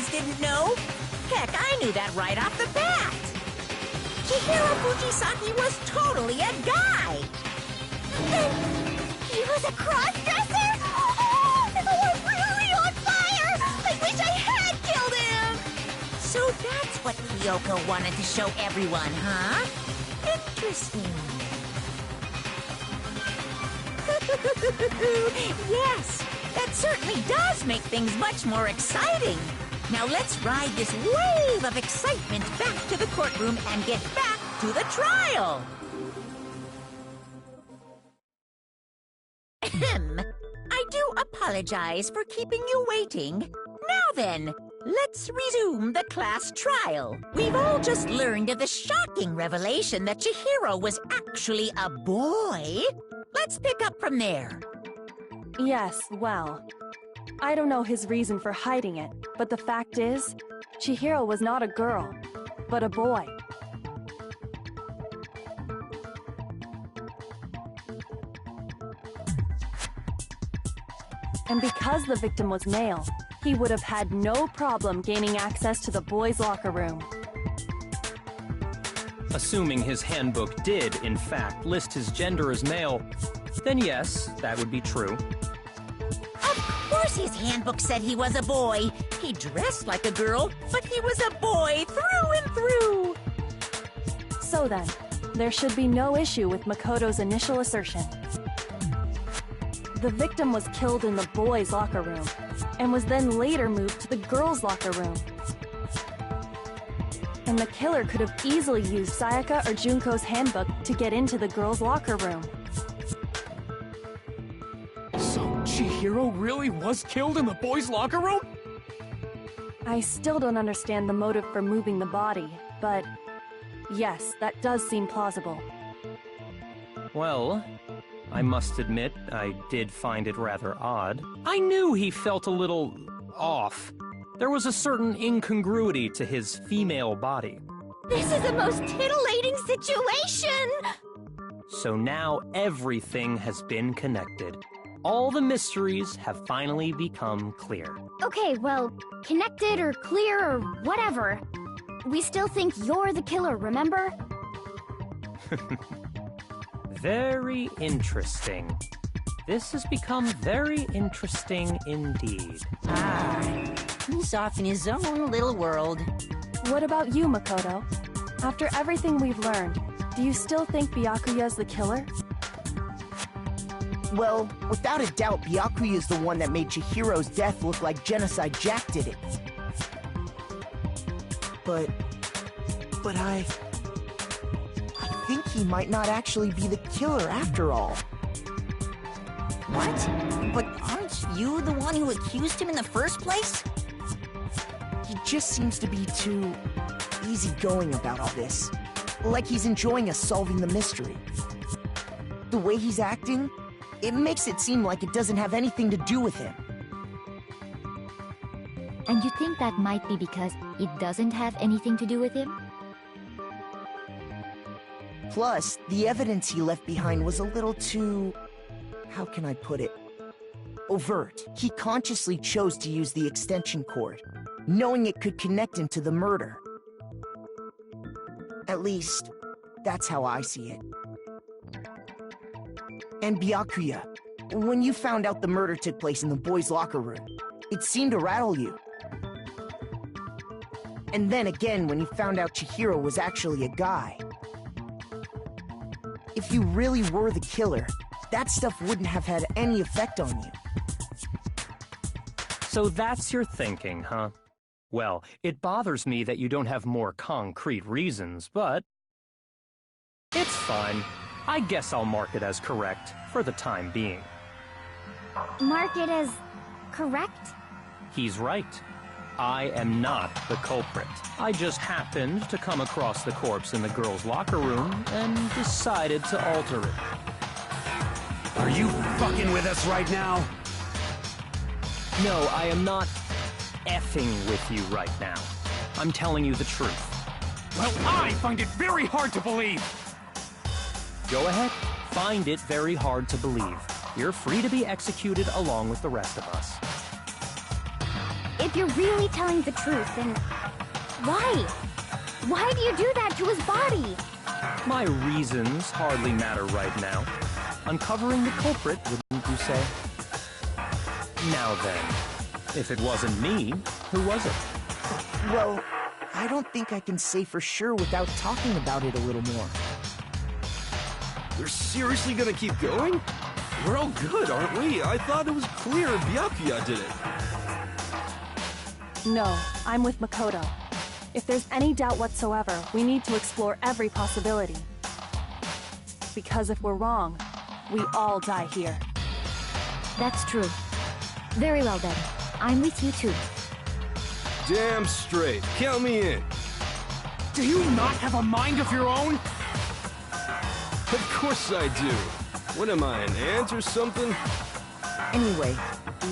guys didn't know? Heck, I knew that right off the bat. Chihiro Fujisaki was totally a guy. He was a cross-dresser? Oh, we're really on fire! I wish I had killed him! So that's what Kyoko wanted to show everyone, huh? Interesting. Yes, that certainly does make things much more exciting. Now let's ride this wave of excitement back to the courtroom and get back to the trial. I do apologize for keeping you waiting. Now then, let's resume the class trial. We've all just learned of the shocking revelation that Chihiro was actually a boy. Let's pick up from there. Yes, well, I don't know his reason for hiding it, but the fact is, Chihiro was not a girl, but a boy. And because the victim was male, he would have had no problem gaining access to the boys' locker room. Assuming his handbook did, in fact, list his gender as male, then yes, that would be true. Of course his handbook said he was a boy. He dressed like a girl, but he was a boy through and through. So then, there should be no issue with Makoto's initial assertion. The victim was killed in the boys' locker room, and was then later moved to the girls' locker room. And the killer could have easily used Sayaka or Junko's handbook to get into the girls' locker room. So Chihiro really was killed in the boys' locker room? I still don't understand the motive for moving the body, but yes, that does seem plausible. Well, I must admit, I did find it rather odd. I knew he felt a little off. There was a certain incongruity to his female body. This is the most titillating situation! So now everything has been connected. All the mysteries have finally become clear. Okay, well, connected or clear or whatever. We still think you're the killer, remember? Very interesting. This has become very interesting indeed. He's off in his own little world. What about you, Makoto? After everything we've learned, do you still think Byakuya's the killer? Well, without a doubt, Byakuya is the one that made Chihiro's death look like Genocide Jack did it. But I think he might not actually be the killer after all. What? But aren't you the one who accused him in the first place? He just seems to be too easygoing about all this. Like he's enjoying us solving the mystery. The way he's acting, it makes it seem like it doesn't have anything to do with him. And you think that might be because it doesn't have anything to do with him? Plus, the evidence he left behind was a little too... how can I put it? Overt. He consciously chose to use the extension cord, knowing it could connect him to the murder. At least, that's how I see it. And Byakuya, when you found out the murder took place in the boys' locker room, it seemed to rattle you. And then again, when you found out Chihiro was actually a guy. If you really were the killer, that stuff wouldn't have had any effect on you. So that's your thinking, huh? Well, it bothers me that you don't have more concrete reasons, but it's fine. I guess I'll mark it as correct for the time being. Mark it as correct? He's right. I am not the culprit. I just happened to come across the corpse in the girls' locker room and decided to alter it. Are you fucking with us right now? No, I am not effing with you right now. I'm telling you the truth. Well, I find it very hard to believe. Go ahead, find it very hard to believe. You're free to be executed along with the rest of us. It If you're really telling the truth, then why? Why do you do that to his body? My reasons hardly matter right now. Uncovering the culprit, wouldn't you say? Now then, if it wasn't me, who was it? Well, I don't think I can say for sure without talking about it a little more. They're seriously gonna keep going? We're all good, aren't we? I thought it was clear Byakuya did it. No, I'm with Makoto. If there's any doubt whatsoever, we need to explore every possibility. Because if we're wrong, we all die here. That's true. Very well then. I'm with you too. Damn straight. Count me in. Do you not have a mind of your own? Of course I do. What am I, an ant or something? Anyway,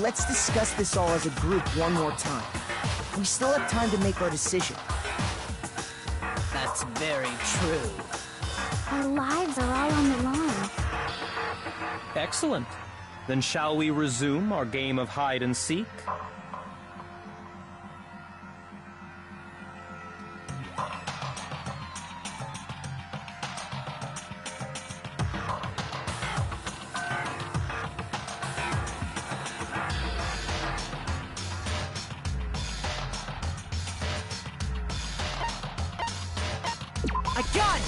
let's discuss this all as a group one more time. We still have time to make our decision. That's very true. Our lives are all on the line. Excellent. Then shall we resume our game of hide and seek? A gun!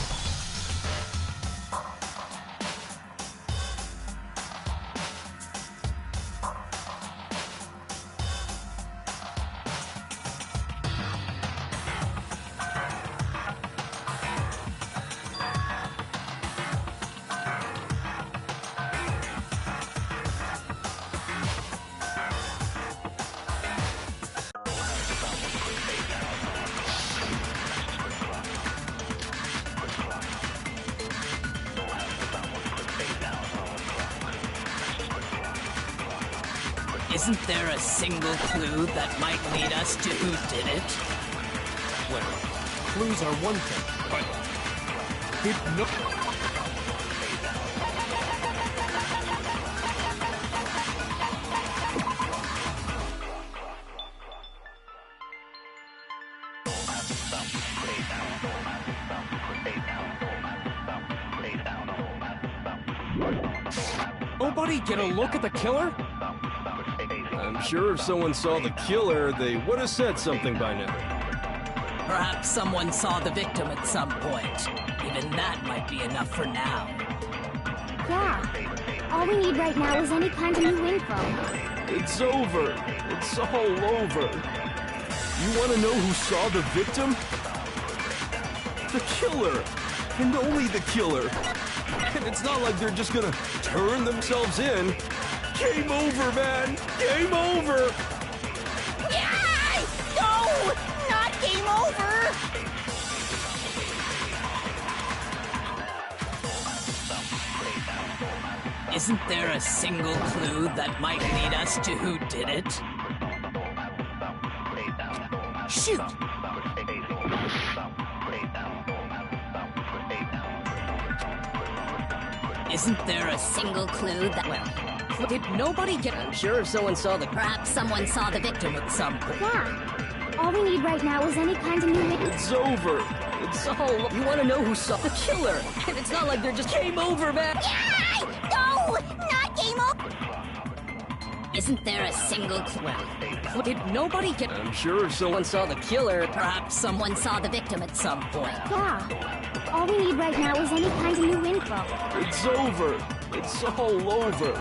Isn't there a single clue that might lead us to who did it? Well, clues are one thing, but... Nobody get a look at the killer? I'm sure if someone saw the killer, they would have said something by now. Perhaps someone saw the victim at some point. Even that might be enough for now. Yeah. All we need right now is any kind of new info. It's over. It's all over. You want to know who saw the victim? The killer. And only the killer. And it's not like they're just gonna turn themselves in. Game over, man! Game over! Yeah! No! Not game over! Isn't there a single clue that might lead us to who did it? Shoot! Isn't there a single clue that... Well, did nobody get... I'm sure if someone saw the... Perhaps someone saw the victim at some point. Yeah. All we need right now is any kind of new info. It's over. It's all... You want to know who saw the killer? And it's not like they're just... Game over, man! Yeah! No! Not game over! Isn't there a single clue? Well, did nobody get... I'm sure if someone saw the killer... Perhaps someone saw the victim at some point. Yeah. All we need right now is any kind of new info. It's over. It's all over.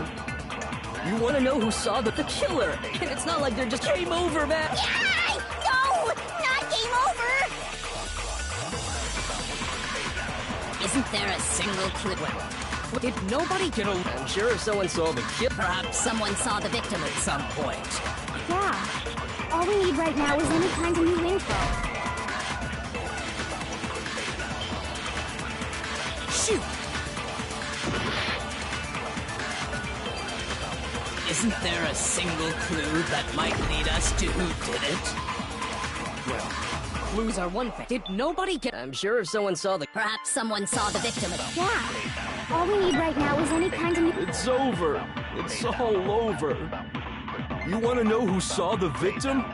You want to know who saw the killer? And it's not like they're just... Game over, man! Yeah! No! Not game over! Isn't there a single clue? Well, did nobody get a... I'm sure if someone saw the killer... Perhaps someone saw the victim at some point. Yeah. All we need right now is any kind of new info. Shoot! Isn't there a single clue that might lead us to who did it? Well, clues are one thing. Did nobody get... I'm sure if someone saw the... Perhaps someone saw the victim at... Yeah. All we need right now is any kind of new... It's over. It's all over. You want to know who saw the victim?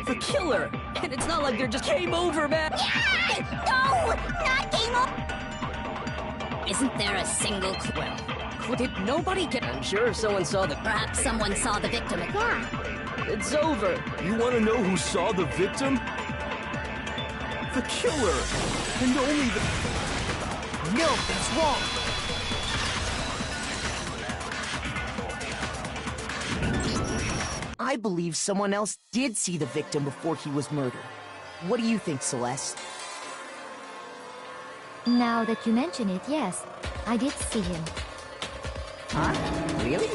The killer! And it's not like they're just game over, man! Yay! No! Not game over! Isn't there a single Well, did nobody get... I'm sure someone saw the... Perhaps someone saw the victim. Yeah. It's over! You want to know who saw the victim? The killer! And only the... No, that's wrong. I believe someone else did see the victim before he was murdered. What do you think, Celeste? Now that you mention it, yes, I did see him. Huh? Really?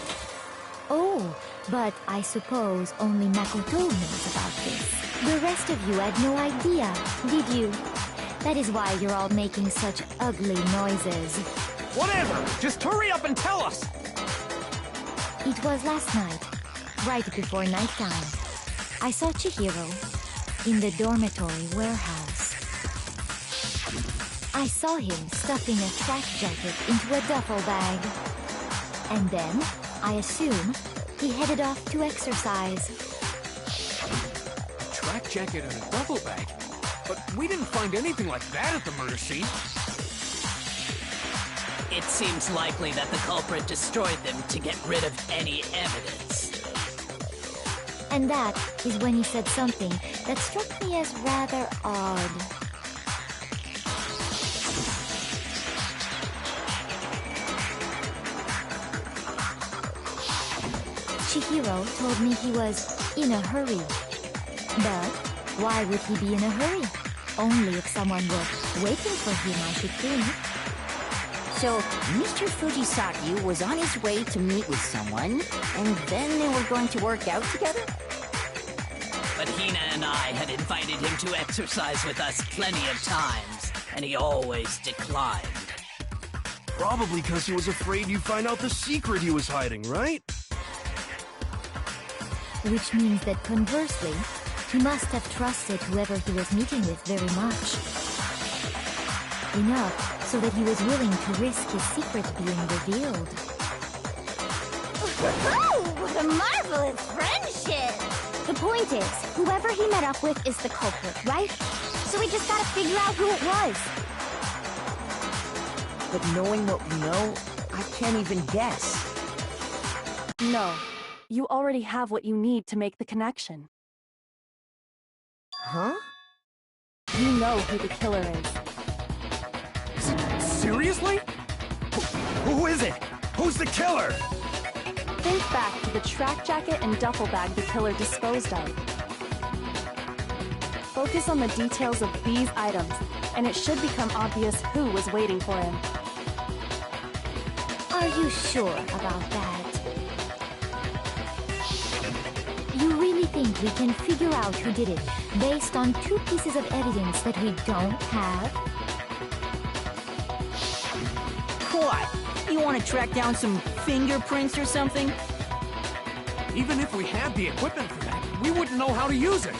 Oh, but I suppose only Makoto knows about this. The rest of you had no idea, did you? That is why you're all making such ugly noises. Whatever! Just hurry up and tell us! It was last night, right before nighttime. I saw Chihiro in the dormitory warehouse. I saw him stuffing a track jacket into a duffel bag. And then, I assume, he headed off to exercise. A track jacket and a duffel bag? But we didn't find anything like that at the murder scene. It seems likely that the culprit destroyed them to get rid of any evidence. And that is when he said something that struck me as rather odd. Chihiro told me he was in a hurry. But why would he be in a hurry? Only if someone were waiting for him, I should think. So, Mr. Fujisaki was on his way to meet with someone, and then they were going to work out together? But Hina and I had invited him to exercise with us plenty of times, and he always declined. Probably because he was afraid you'd find out the secret he was hiding, right? Which means that conversely, he must have trusted whoever he was meeting with very much. Enough so that he was willing to risk his secret being revealed. Oh, what a marvelous friendship! The point is, whoever he met up with is the culprit, right? So we just gotta figure out who it was. But knowing what we know, I can't even guess. No. You already have what you need to make the connection. Huh? You know who the killer is. Seriously? Who is it? Who's the killer? Think back to the track jacket and duffel bag the killer disposed of. Focus on the details of these items, and it should become obvious who was waiting for him. Are you sure about that? You really think we can figure out who did it based on two pieces of evidence that we don't have? What? You want to track down some fingerprints or something? Even if we had the equipment for that, we wouldn't know how to use it.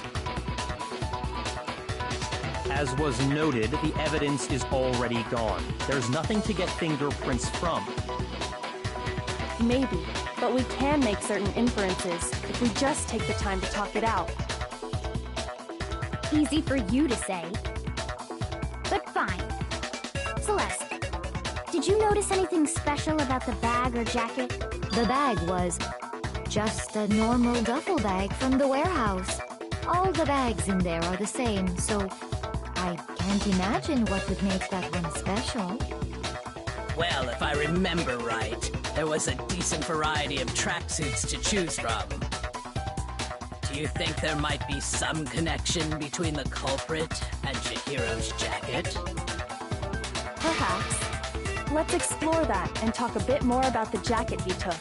As was noted, the evidence is already gone. There's nothing to get fingerprints from. Maybe, but we can make certain inferences if we just take the time to talk it out. Easy for you to say. But fine. Celeste, did you notice anything special about the bag or jacket? The bag was just a normal duffel bag from the warehouse. All the bags in there are the same, so I can't imagine what would make that one special. Well, if I remember right, there was a decent variety of tracksuits to choose from. Do you think there might be some connection between the culprit and Chihiro's jacket? Perhaps. Let's explore that and talk a bit more about the jacket he took.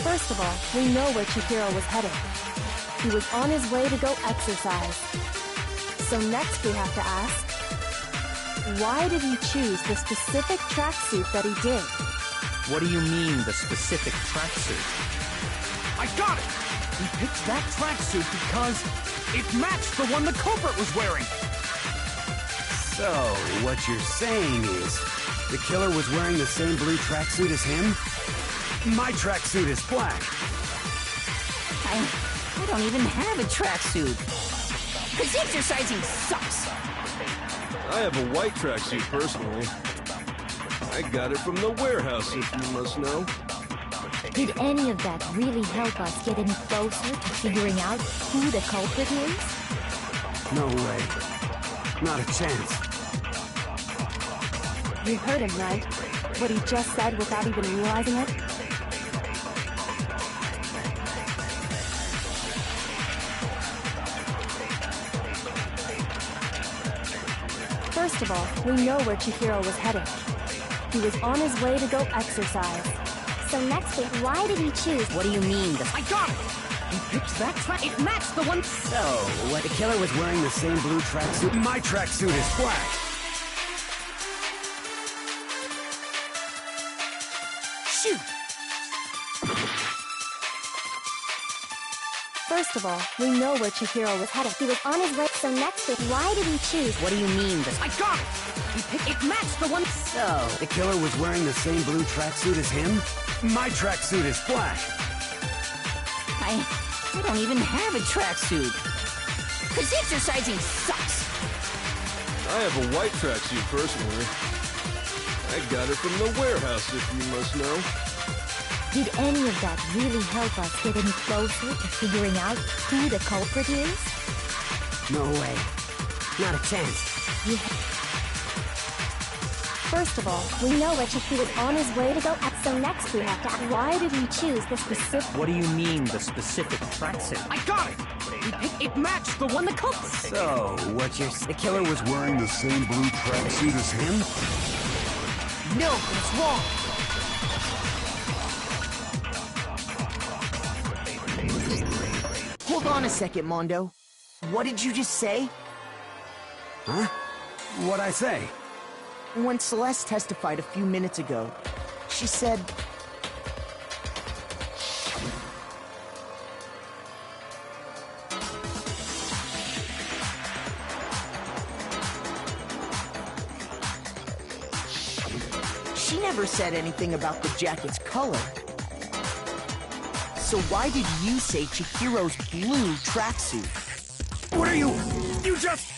First of all, we know where Chihiro was headed. He was on his way to go exercise. So next we have to ask, why did he choose the specific tracksuit that he did? What do you mean, the specific tracksuit? I got it! He picked that tracksuit because it matched the one the culprit was wearing. So, what you're saying is, the killer was wearing the same blue tracksuit as him? My tracksuit is black. I don't even have a tracksuit. Because exercising sucks. I have a white tracksuit personally. I got it from the warehouse, if you must know. Did any of that really help us get any closer to figuring out who the culprit is? No way. Not a chance. You heard him, right? What he just said without even realizing it? First of all, we know where Chihiro was headed. He was on his way to go exercise. So next week, why did he choose? What do you mean? I got it! He picked that track. It matched the one. So, what? The killer was wearing the same blue tracksuit? My tracksuit is black. Shoot! First of all, we know where Chihiro was headed. He was on his way. So next week, why did he choose? What do you mean? I got it! He picked. It matched the one. So, The killer was wearing the same blue tracksuit as him? My tracksuit is black. I don't even have a tracksuit. Because exercising sucks. I have a white tracksuit personally. I got it from the warehouse, if you must know. Did any of that really help us get any closer to figuring out who the culprit is? No way. Not a chance. First of all, we know where he was on his way to go. So next we have to ask, Why did he choose the specific? What do you mean, the specific tracksuit? I got it! He picked. It matched the one the culprit. So, what you're... The killer was wearing the same blue tracksuit as him? No, it's wrong. Hold on a second, Mondo. What did you just say? Huh? What'd I say? When Celeste testified a few minutes ago, she said... She never said anything about the jacket's color. So why did you say Chihiro's blue tracksuit? What are you... You just...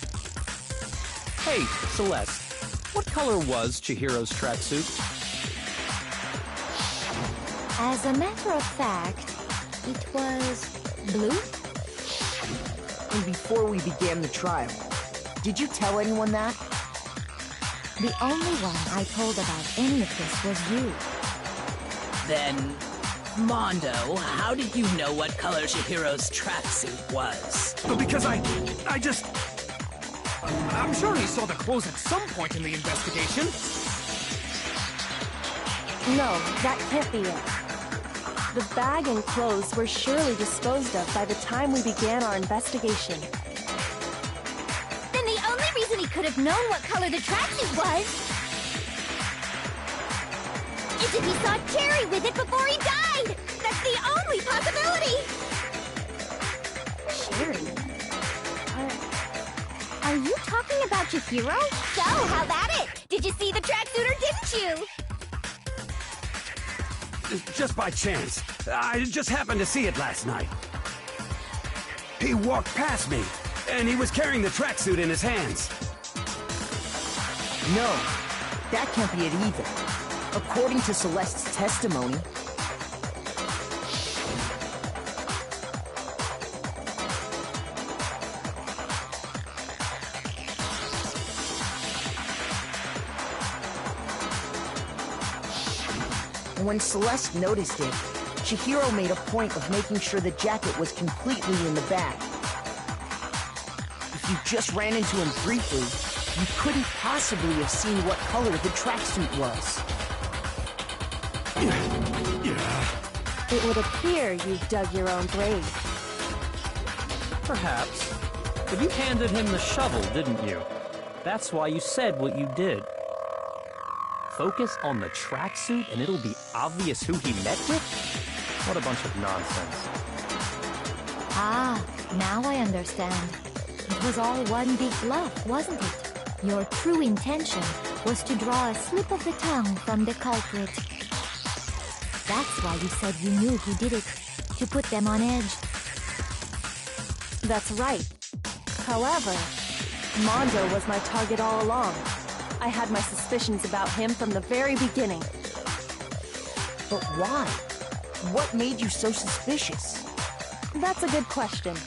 Hey, Celeste. What color was Chihiro's tracksuit? As a matter of fact, it was blue? And before we began the trial, did you tell anyone that? The only one I told about any of this was you. Then, Mondo, how did you know what color Chihiro's tracksuit was? Because I just... I'm sure he saw the clothes at some point in the investigation. No, that can't be it. The bag and clothes were surely disposed of by the time we began our investigation. Then the only reason he could have known what color the tracksuit was is if he saw Cherry with it before he died! That's the only possibility! Cherry? Are you talking about Chihiro? So, how about it? Did you see the tracksuit or didn't you? Just by chance. I just happened to see it last night. He walked past me, and he was carrying the tracksuit in his hands. No, that can't be it either. According to Celeste's testimony, when Celeste noticed it, Chihiro made a point of making sure the jacket was completely in the bag. If you just ran into him briefly, you couldn't possibly have seen what color the tracksuit was. It would appear you've dug your own grave. Perhaps. But you handed him the shovel, didn't you? That's why you said what you did. Focus on the tracksuit and it'll be obvious who he met with? What a bunch of nonsense. Ah, now I understand. It was all one big bluff, wasn't it? Your true intention was to draw a slip of the tongue from the culprit. That's why you said you knew who did it, to put them on edge. That's right. However, Mondo was my target all along. I had my suspicions about him from the very beginning. But why? What made you so suspicious? That's a good question.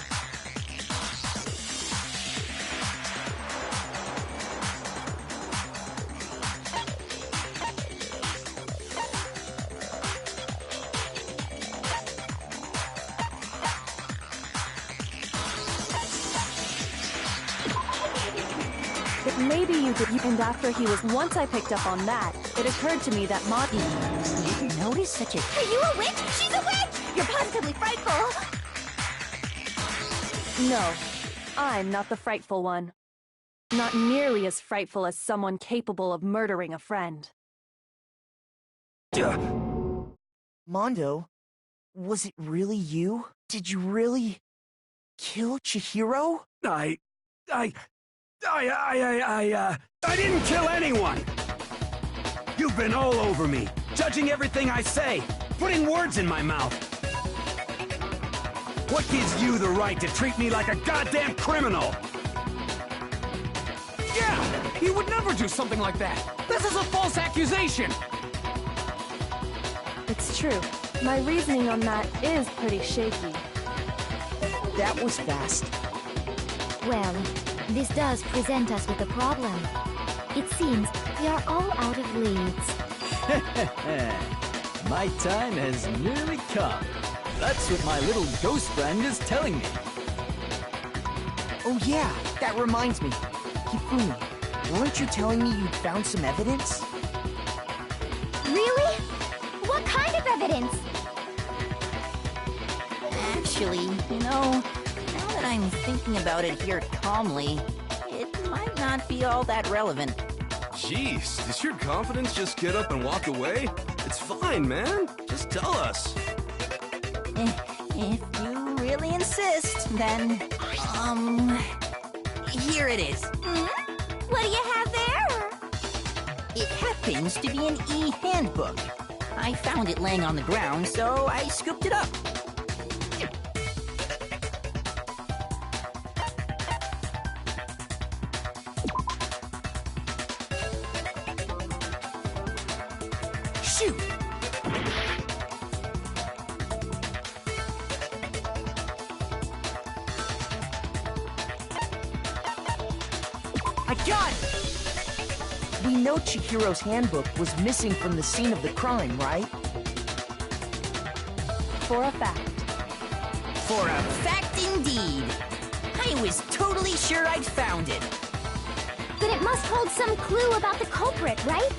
Maybe you did, and after he was, once I picked up on that, it occurred to me that You didn't notice such a... Are you a witch? She's a witch! You're positively frightful! No, I'm not the frightful one. Not nearly as frightful as someone capable of murdering a friend. Mondo, was it really you? Did you really kill Chihiro? I didn't kill anyone! You've been all over me, judging everything I say, putting words in my mouth. What gives you the right to treat me like a goddamn criminal? Yeah! He would never do something like that! This is a false accusation! It's true. My reasoning on that is pretty shaky. That was fast. Well, this does present us with a problem. It seems we are all out of leads. My time has nearly come. That's what my little ghost friend is telling me. Oh yeah, that reminds me. Hifumi, weren't you telling me you'd found some evidence? Really? What kind of evidence? Actually, now that I'm thinking about it here calmly, it might not be all that relevant. Jeez, does your confidence just get up and walk away? It's fine, man. Just tell us. If you really insist, then, here it is. What do you have there? It happens to be an e-handbook. I found it laying on the ground, so I scooped it up. Shoot! I got it! We know Chihiro's handbook was missing from the scene of the crime, right? For a fact. For a fact indeed. I was totally sure I'd found it. Then it must hold some clue about the culprit, right?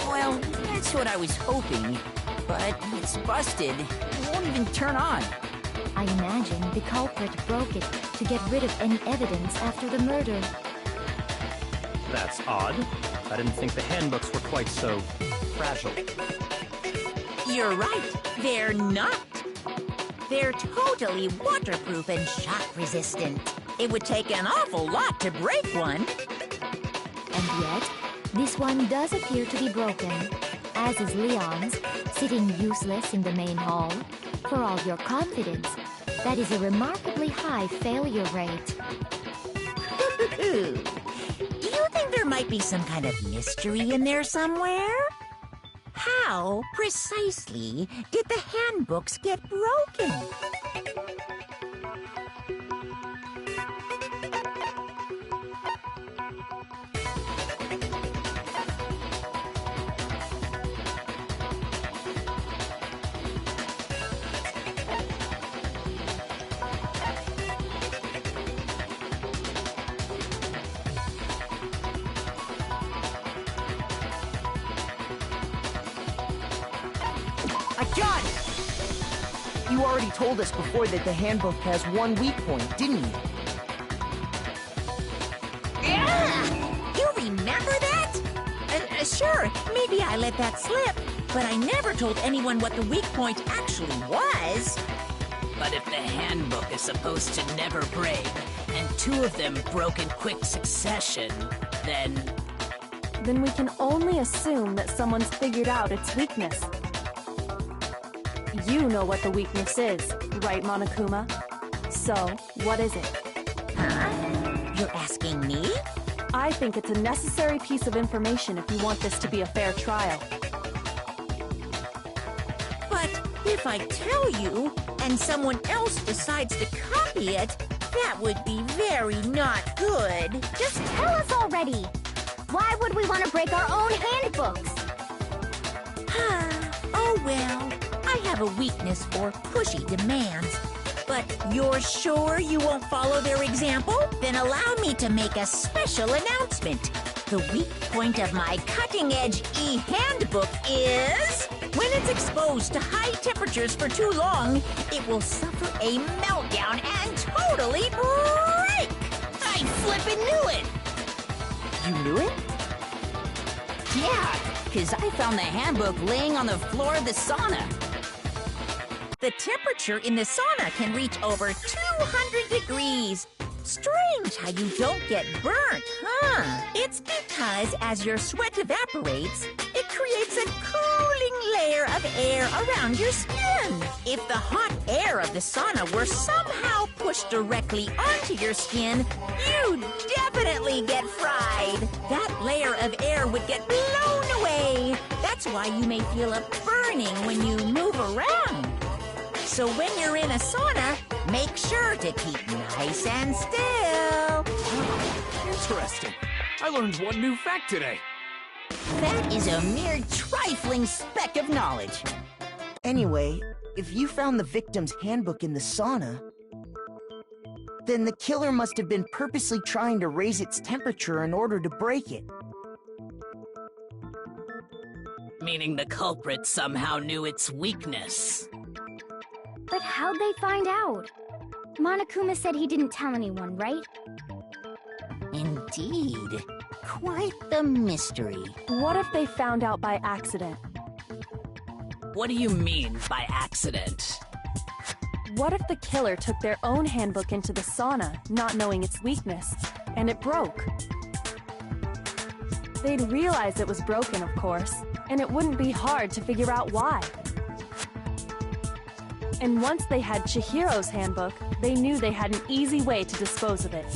Well, that's what I was hoping. But it's busted. It won't even turn on. I imagine the culprit broke it to get rid of any evidence after the murder. That's odd. I didn't think the handbooks were quite so fragile. You're right. They're not. They're totally waterproof and shock resistant. It would take an awful lot to break one. And yet, this one does appear to be broken, as is Leon's, sitting useless in the main hall. For all your confidence, that is a remarkably high failure rate. Do you think there might be some kind of mystery in there somewhere? How, precisely, did the handbooks get broken? I got it! You already told us before that the handbook has one weak point, didn't you? Maybe I let that slip, but I never told anyone what the weak point actually was. But if the handbook is supposed to never break, and two of them broke in quick succession, then we can only assume that someone's figured out its weakness. You know what the weakness is, right, Monokuma? So, what is it? Huh? You're asking me? I think it's a necessary piece of information if you want this to be a fair trial. But if I tell you, and someone else decides to copy it, that would be very not good. Just tell us already! Why would we want to break our own handbooks? Oh well, I have a weakness for pushy demands. But you're sure you won't follow their example? Then allow me to make a special announcement. The weak point of my cutting-edge e-handbook is... when it's exposed to high temperatures for too long, it will suffer a meltdown and totally break! I flippin' knew it! You knew it? Yeah, because I found the handbook laying on the floor of the sauna. The temperature in the sauna can reach over 200 degrees. Strange how you don't get burnt, huh? It's because as your sweat evaporates, it creates a cooling layer of air around your skin. If the hot air of the sauna were somehow pushed directly onto your skin, you'd definitely get fried. That layer of air would get blown away. That's why you may feel a burning when you move around. So when you're in a sauna, make sure to keep nice and still. Interesting. I learned one new fact today. That is a mere trifling speck of knowledge. Anyway, if you found the victim's handbook in the sauna, then the killer must have been purposely trying to raise its temperature in order to break it. Meaning the culprit somehow knew its weakness. But how'd they find out? Monokuma said he didn't tell anyone, right? Indeed. Quite the mystery. What if they found out by accident? What do you mean by accident? What if the killer took their own handbook into the sauna, not knowing its weakness, and it broke? They'd realize it was broken, of course, and it wouldn't be hard to figure out why. And once they had Chihiro's handbook, they knew they had an easy way to dispose of it.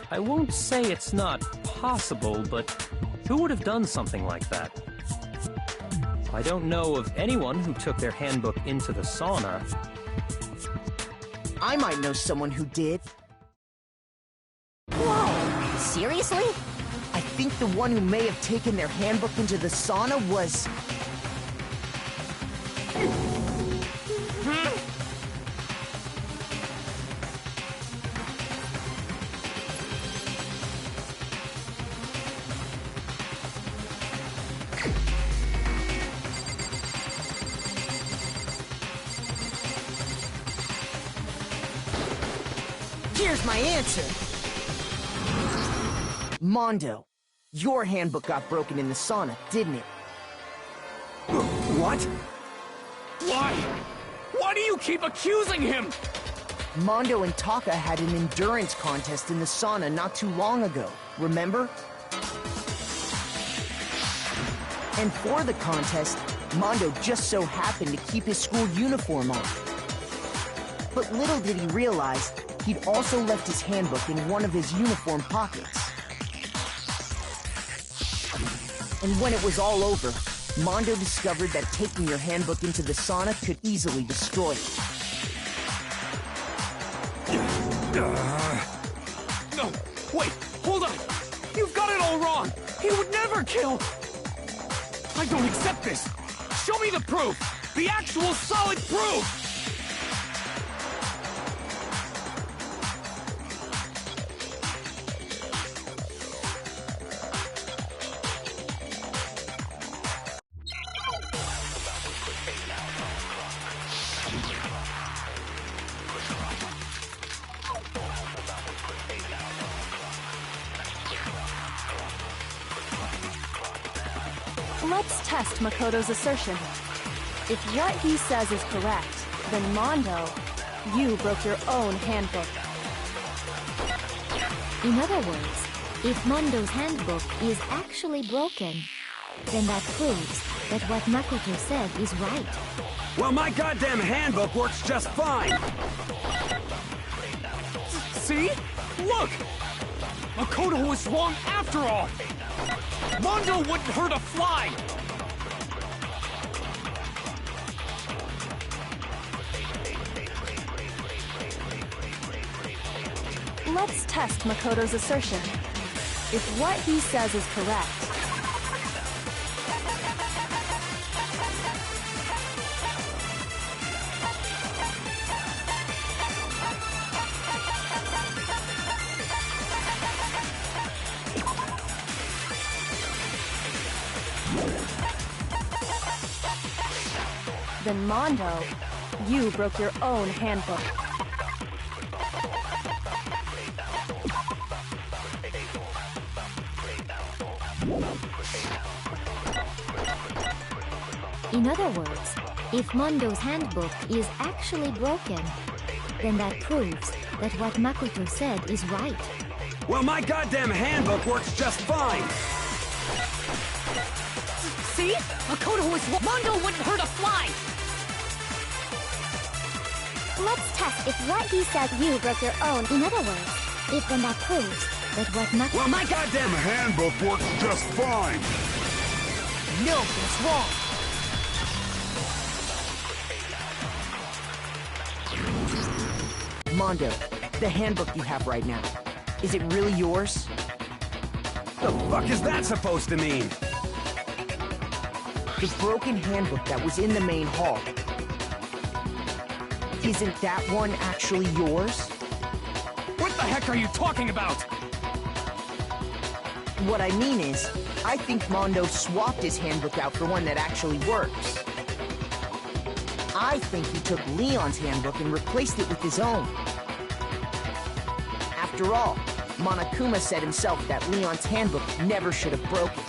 I won't say it's not possible, but who would have done something like that? I don't know of anyone who took their handbook into the sauna. I might know someone who did. Whoa! Seriously? I think the one who may have taken their handbook into the sauna was... Here's my answer! Mondo, your handbook got broken in the sauna, didn't it? What? Why? Why do you keep accusing him? Mondo and Taka had an endurance contest in the sauna not too long ago, remember? And for the contest, Mondo just so happened to keep his school uniform on. But little did he realize, he'd also left his handbook in one of his uniform pockets. And when it was all over, Mondo discovered that taking your handbook into the sauna could easily destroy it. No, wait, hold on! You've got it all wrong! He would never kill! I don't accept this! Show me the proof! The actual solid proof! Let's test Makoto's assertion. If what he says is correct, then Mondo, you broke your own handbook. In other words, if Mondo's handbook is actually broken, then that proves that what Makoto said is right. Well, my goddamn handbook works just fine! See? Look! Makoto was wrong after all! Mondo wouldn't hurt a fly! Let's test Makoto's assertion. If what he says is correct, then Mondo, you broke your own handbook. In other words, if Mondo's handbook is actually broken, then that proves that what Makoto said is right. Well, my goddamn handbook works just fine! See? Makoto was wrong. Mondo wouldn't hurt a fly! Let's test if what he says you broke your own. In other words, if then that proves that what Makoto... Well, my goddamn handbook works just fine! No, that's wrong. Mondo, the handbook you have right now, is it really yours? The fuck is that supposed to mean? The broken handbook that was in the main hall. Isn't that one actually yours? What the heck are you talking about? What I mean is, I think Mondo swapped his handbook out for one that actually works. I think he took Leon's handbook and replaced it with his own. After all, Monokuma said himself that Leon's handbook never should have broken.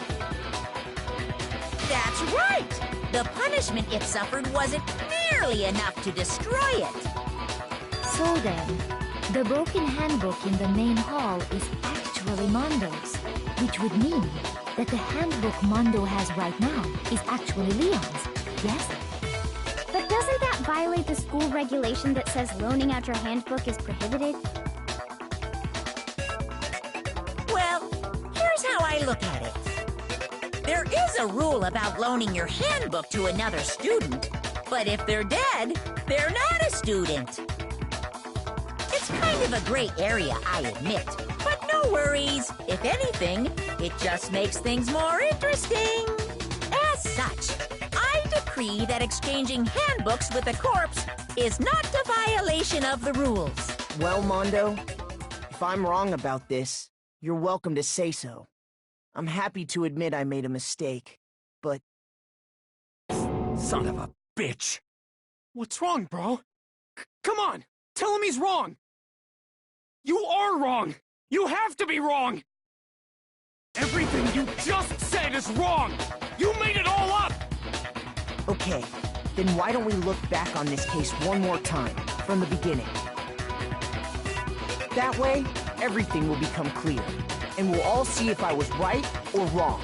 That's right! The punishment it suffered wasn't nearly enough to destroy it. So then, the broken handbook in the main hall is actually Mondo's, which would mean that the handbook Mondo has right now is actually Leon's, yes? But doesn't that violate the school regulation that says loaning out your handbook is prohibited? Well, here's how I look at it. There is a rule about loaning your handbook to another student, but if they're dead, they're not a student. It's kind of a gray area, I admit, but no worries. If anything, it just makes things more interesting. As such, I decree that exchanging handbooks with a corpse is not a violation of the rules. Well, Mondo, if I'm wrong about this, you're welcome to say so. I'm happy to admit I made a mistake, but... Son of a bitch! What's wrong, bro? Come on! Tell him he's wrong! You are wrong! You have to be wrong! Everything you just said is wrong! You made it all up! Okay, then why don't we look back on this case one more time, from the beginning? That way, everything will become clear, and we'll all see if I was right or wrong.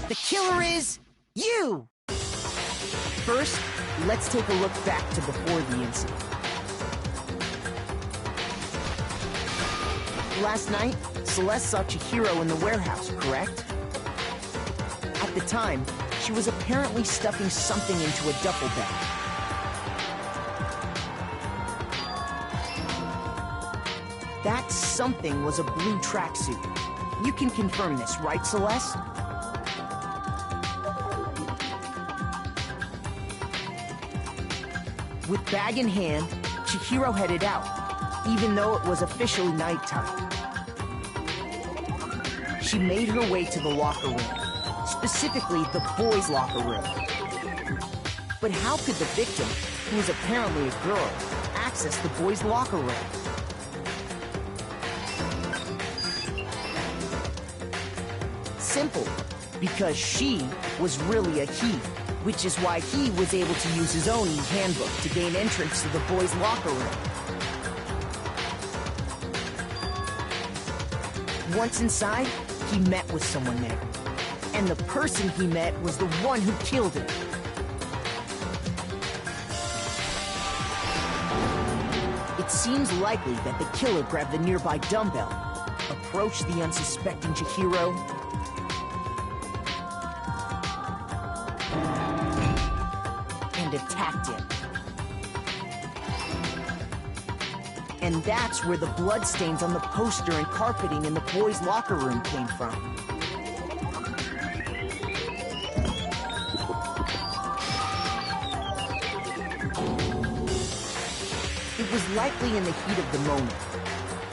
The killer is you! First, let's take a look back to before the incident. Last night, Celeste saw Chihiro in the warehouse, correct? At the time, she was apparently stuffing something into a duffel bag. That something was a blue tracksuit. You can confirm this, right, Celeste? With bag in hand, Chihiro headed out. even though it was officially nighttime. She made her way to the locker room, specifically the boys' locker room. But how could the victim, who was apparently a girl, access the boys' locker room? Simple, because she was really a he, which is why he was able to use his own e-handbook to gain entrance to the boys' locker room. Once inside, he met with someone there. And the person he met was the one who killed him. It seems likely that the killer grabbed the nearby dumbbell, approached the unsuspecting Chihiro, and attacked him. And that's where the bloodstains on the poster and carpeting in the boys' locker room came from. It was likely in the heat of the moment.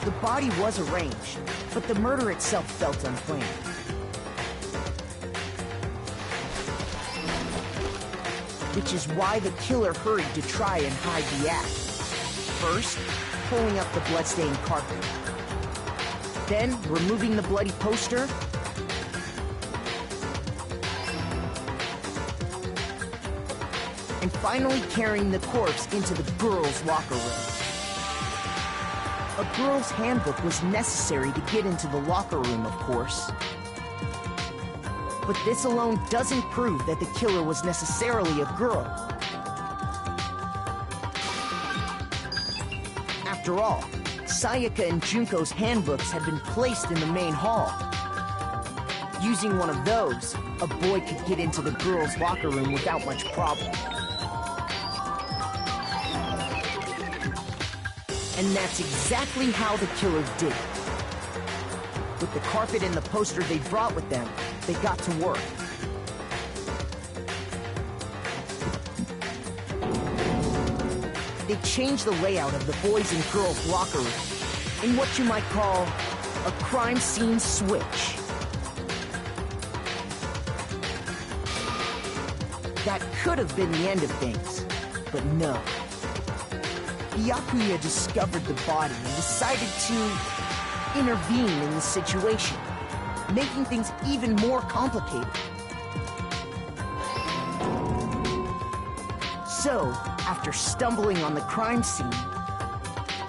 The body was arranged, but the murder itself felt unplanned. Which is why the killer hurried to try and hide the act. First, pulling up the bloodstained carpet. Then, removing the bloody poster. And finally carrying the corpse into the girls' locker room. A girl's handbook was necessary to get into the locker room, of course. But this alone doesn't prove that the killer was necessarily a girl. After all, Sayaka and Junko's handbooks had been placed in the main hall. Using one of those, a boy could get into the girls' locker room without much problem. And that's exactly how the killer did it. With the carpet and the poster they brought with them, they got to work. They changed the layout of the boys' and girls' locker room in what you might call a crime scene switch. That could have been the end of things, but no. Byakuya discovered the body and decided to intervene in the situation, making things even more complicated. So, after stumbling on the crime scene,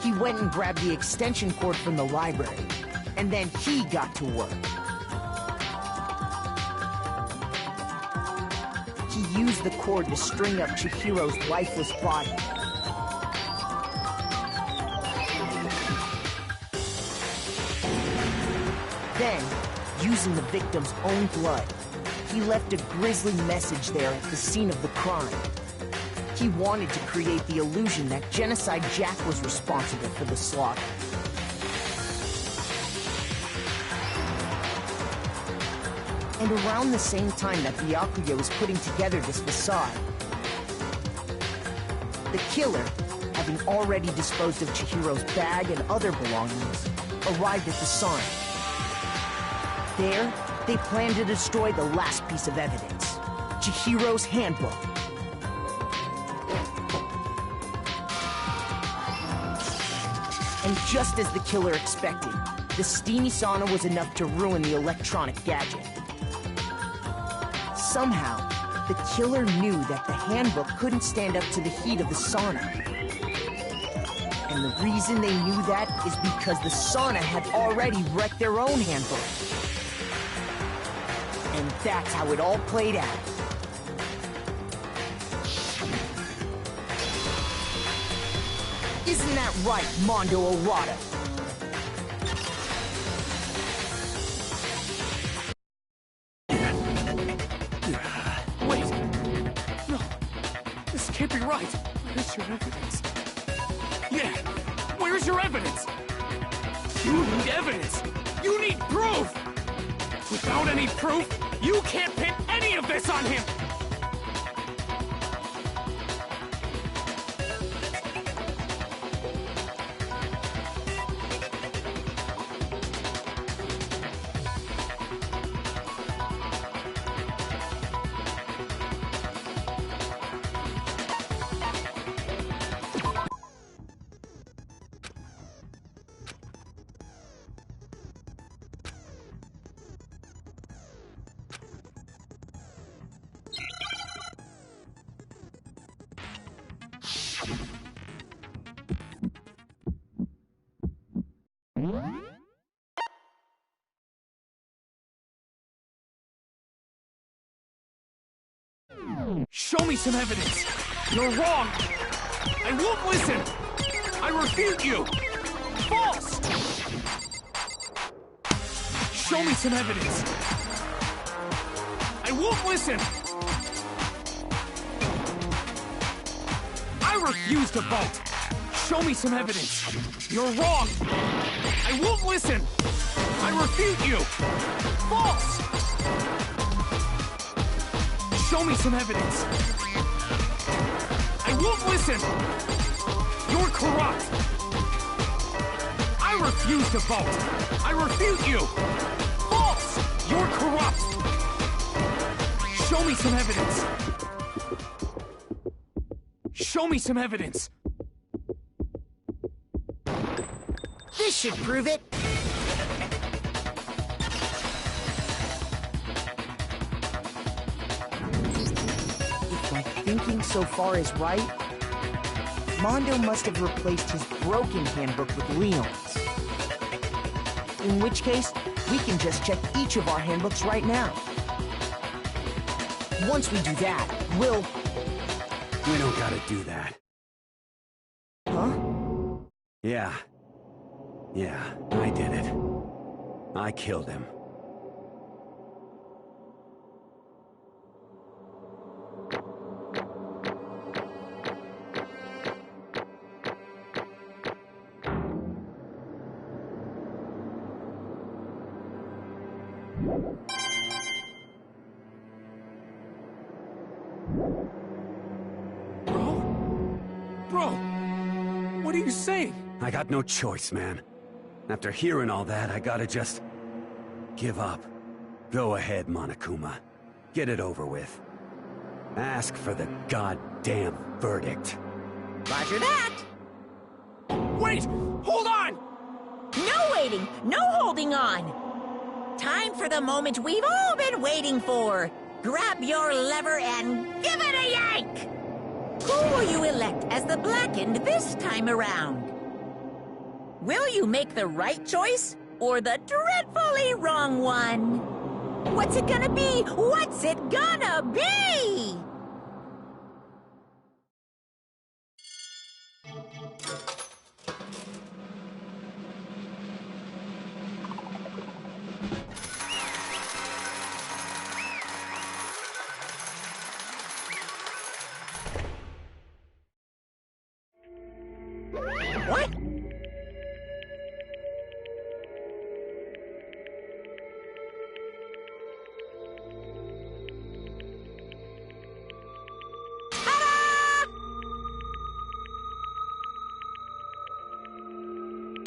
he went and grabbed the extension cord from the library, and then he got to work. He used the cord to string up Chihiro's lifeless body. Then, using the victim's own blood, he left a grisly message there at the scene of the crime. He wanted to create the illusion that Genocide Jack was responsible for the slaughter. And around the same time that Byakuya was putting together this facade, the killer, having already disposed of Chihiro's bag and other belongings, arrived at the sign. There, they planned to destroy the last piece of evidence, Chihiro's handbook. And just as the killer expected, the steamy sauna was enough to ruin the electronic gadget. Somehow, the killer knew that the handbook couldn't stand up to the heat of the sauna. And the reason they knew that is because the sauna had already wrecked their own handbook. And that's how it all played out. Isn't that right, Mondo Arata? Wait! No, this can't be right. Where's your evidence? Yeah, where's your evidence? You need evidence! You need proof! Without any proof, you can't pin any of this on him! Show me some evidence! You're wrong! I won't listen! I refute you! False! Show me some evidence! I won't listen! I refuse to vote! Show me some evidence! You're wrong! I won't listen! I refute you! False! Show me some evidence! I won't listen! You're corrupt! I refuse to vote! I refute you! False! You're corrupt! Show me some evidence! Show me some evidence! This should prove it. If my thinking so far is right, Mondo must have replaced his broken handbook with Leon's. In which case, we can just check each of our handbooks right now. Once we do that, we'll... We don't gotta do that. Huh? Yeah. Yeah, I did it. I killed him. Bro, what are you saying? I got no choice, man. After hearing all that, I gotta just... give up. Go ahead, Monokuma. Get it over with. Ask for the goddamn verdict. Roger that. Wait! Hold on! No waiting, no holding on. Time for the moment we've all been waiting for. Grab your lever and give it a yank! Who will you elect as the Blackened this time around? Will you make the right choice or the dreadfully wrong one? What's it gonna be? What's it gonna be? What?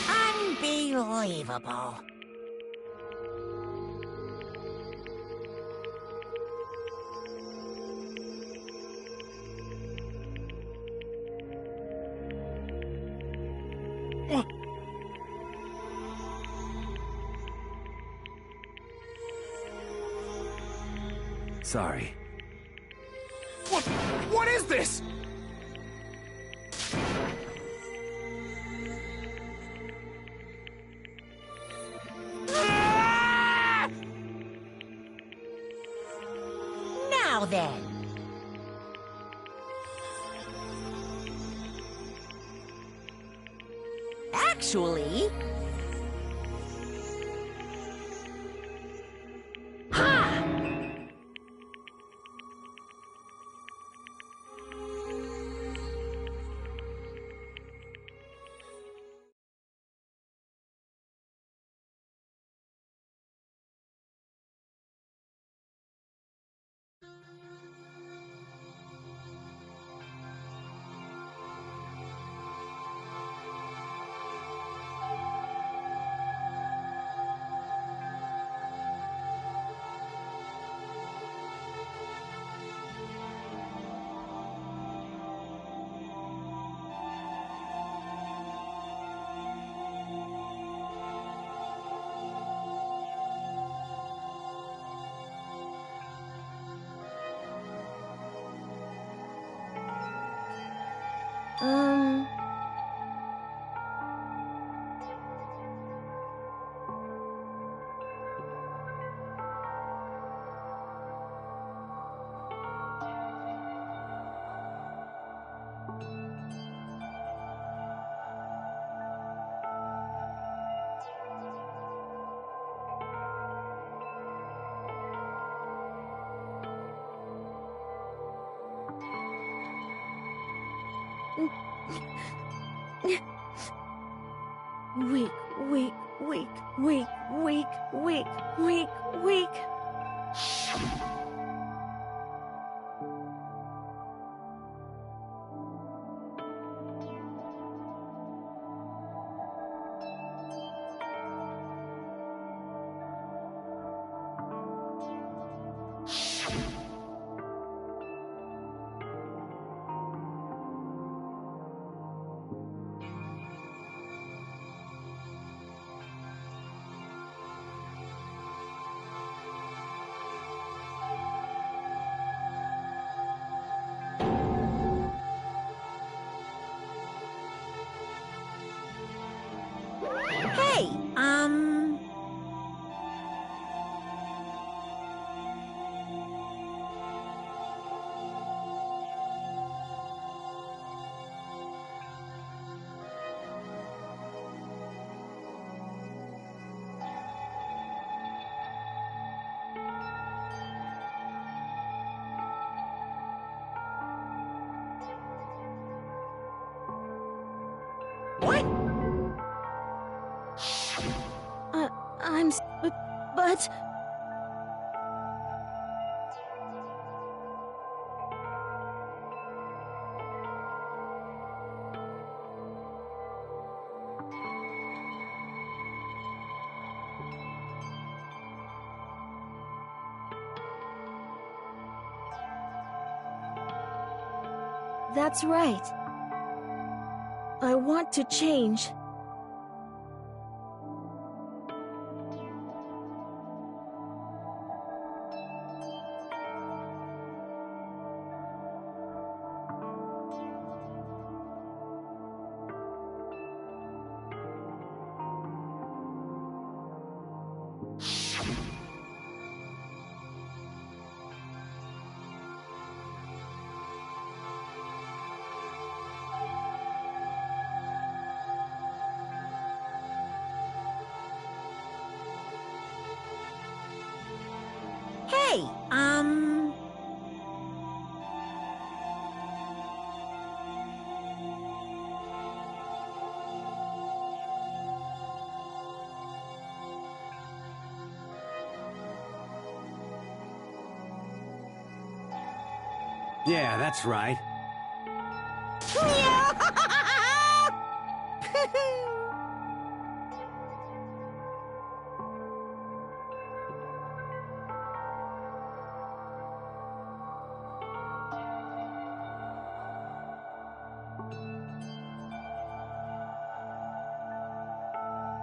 Unbelievable. Sorry. What is this? Ah! Now then. Actually... Ha! Weak, weak, weak, weak, weak, weak, weak, weak. Hey, what? But... That's right. I want to change. Hey, Yeah, that's right.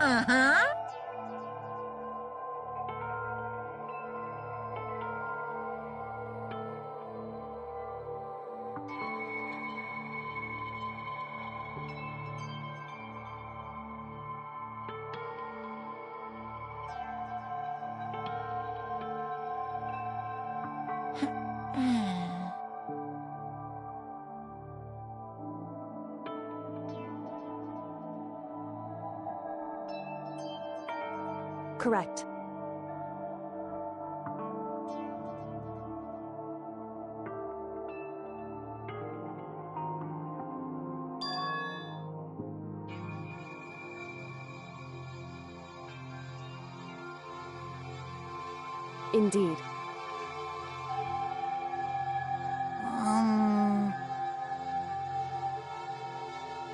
Uh-huh. Correct. Indeed.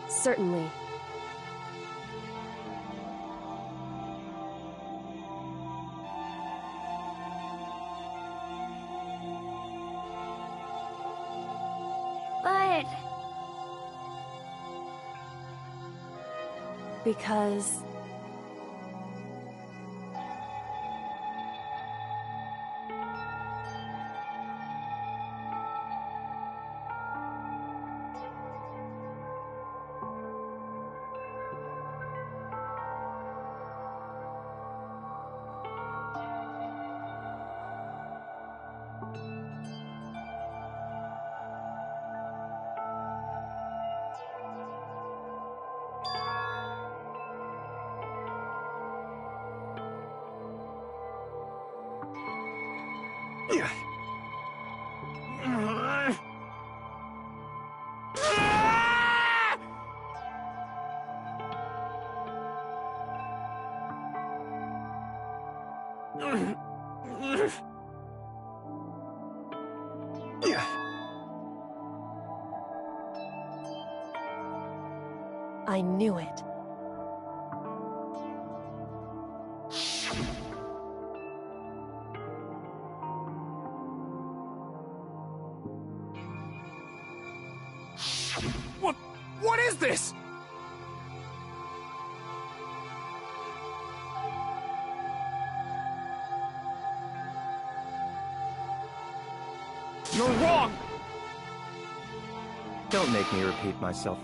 Certainly. But... Because... I knew it. What is this? You're wrong! Don't make me repeat myself.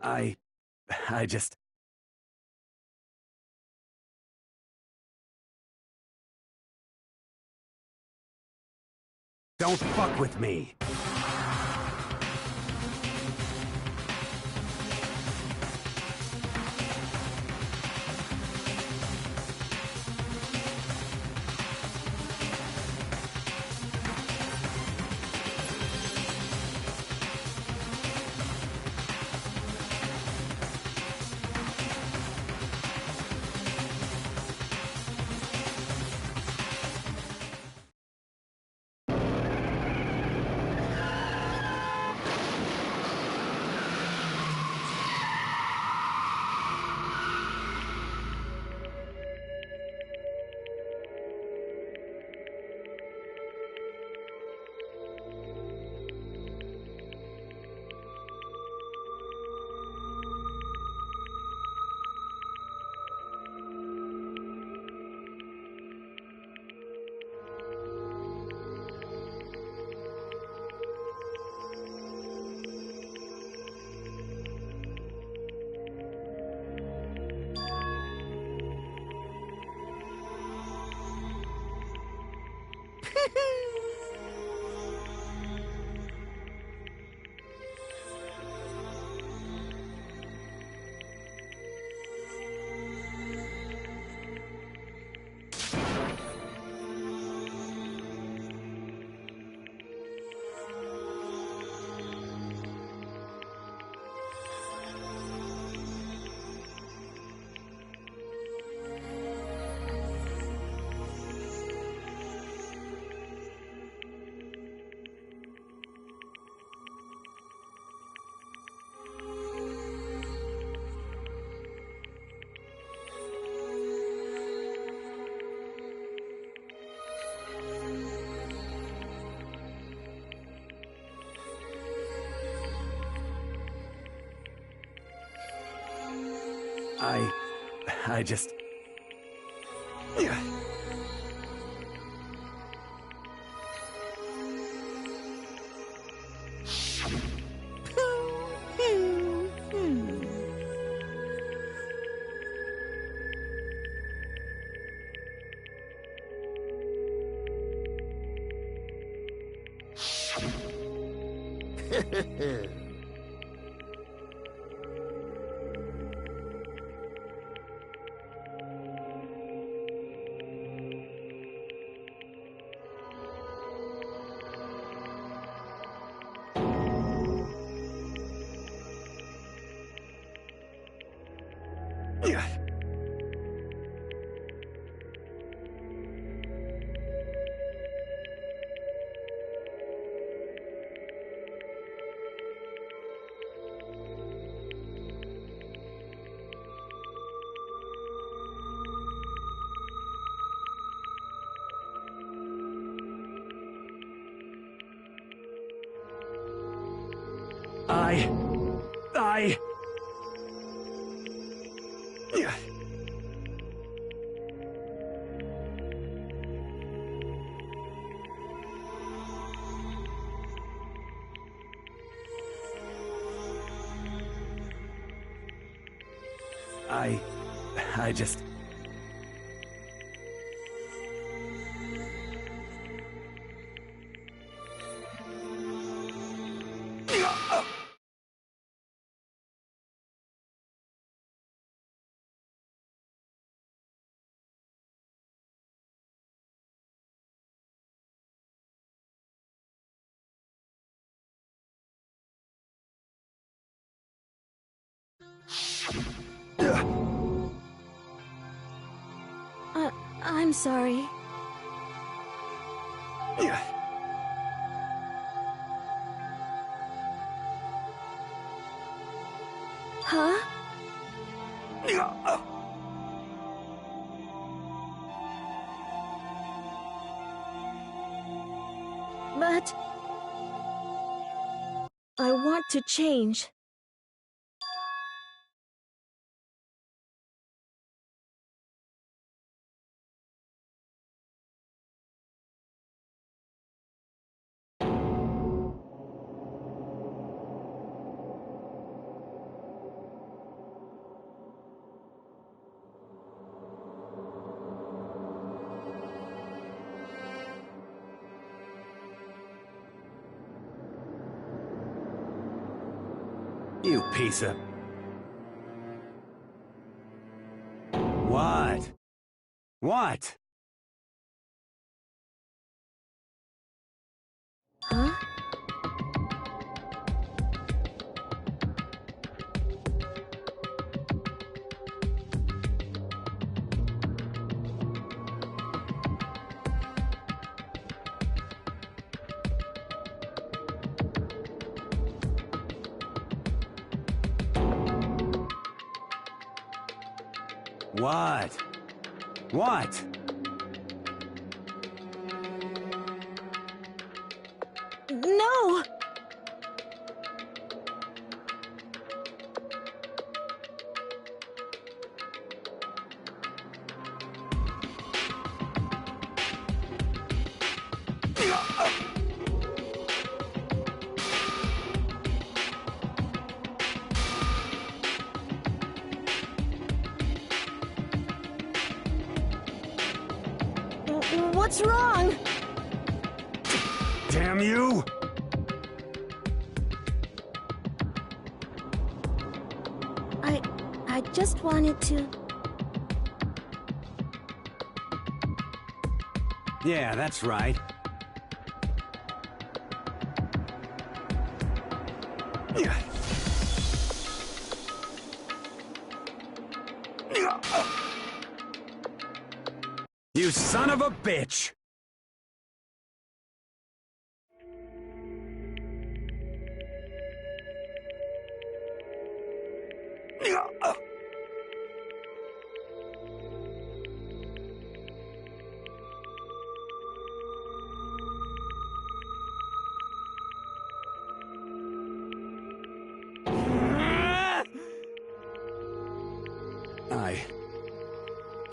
Hey, I just... Don't fuck with me! I just... I just... I'm sorry. Huh? But... I want to change. You piece of... What? What? Huh? What? What? No! What's wrong? Damn you! I just wanted to... Yeah, that's right. You son of a bitch!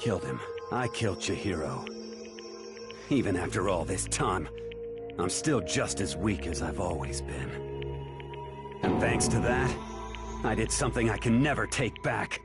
Killed him. I killed Chihiro. Even after all this time, I'm still just as weak as I've always been. And thanks to that, I did something I can never take back.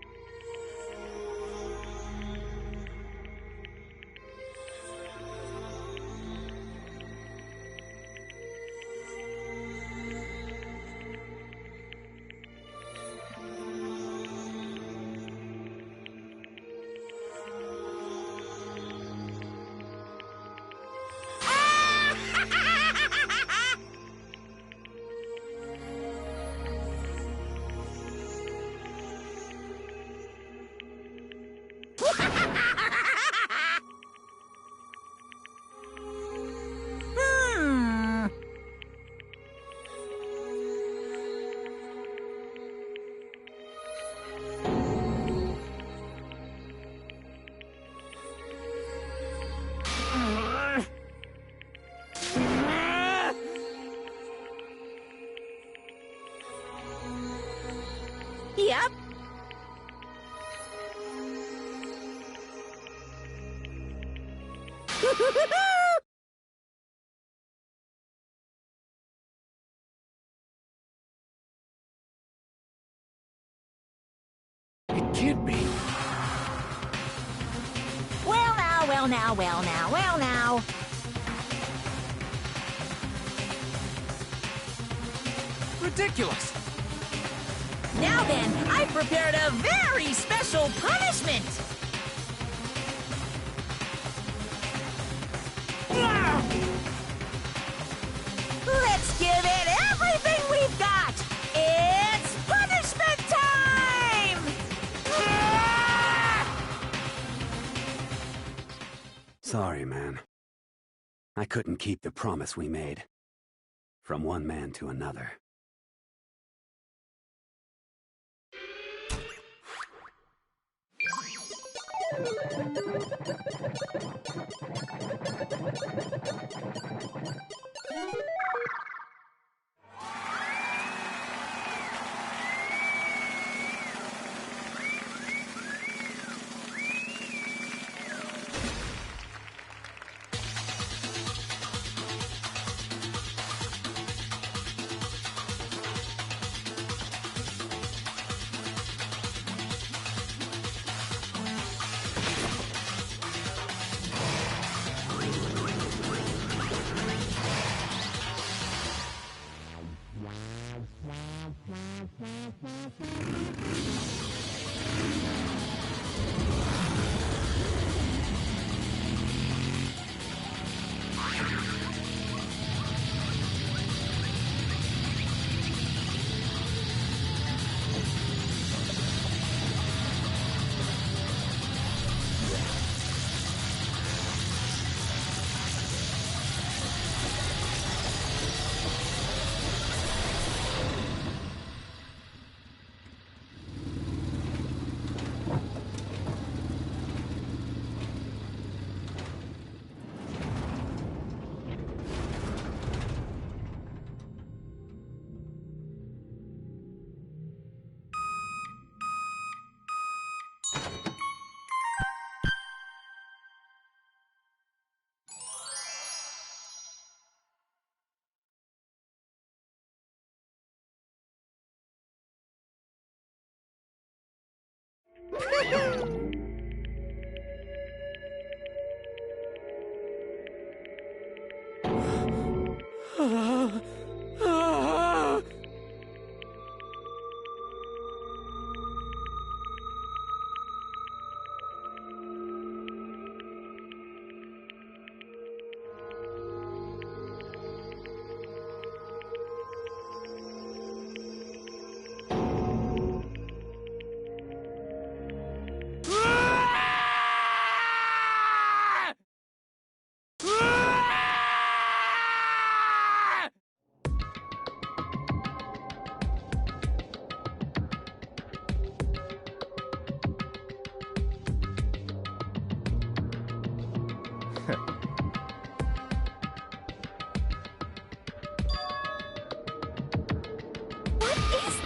Yep. It can't be. Well now, well now, well now, well now. Ridiculous. Now then, I've prepared a very special punishment. Let's give it everything we've got. It's punishment time! Sorry, man. I couldn't keep the promise we made. From one man to another.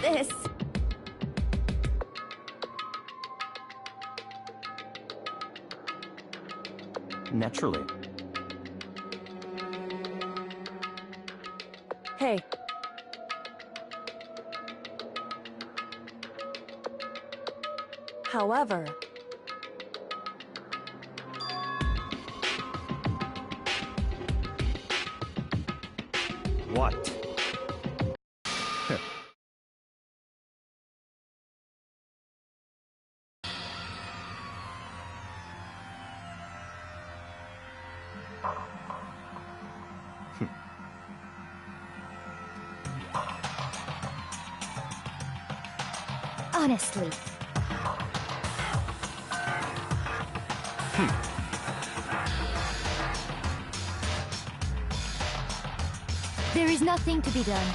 This. Naturally. Hey. However... What? Honestly. There is nothing to be done.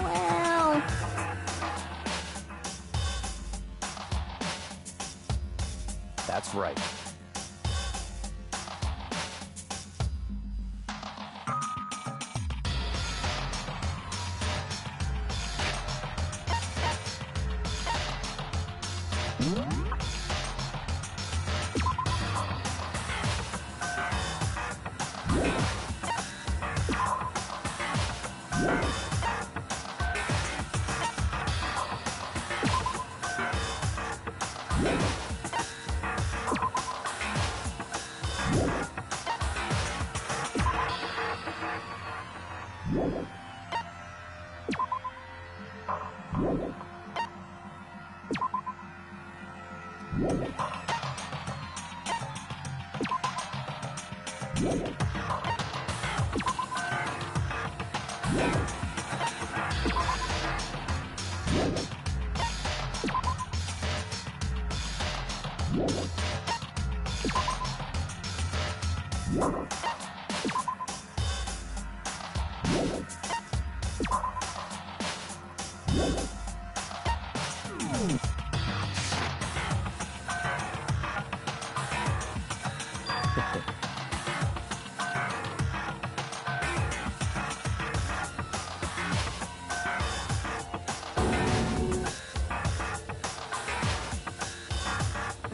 Well... That's right.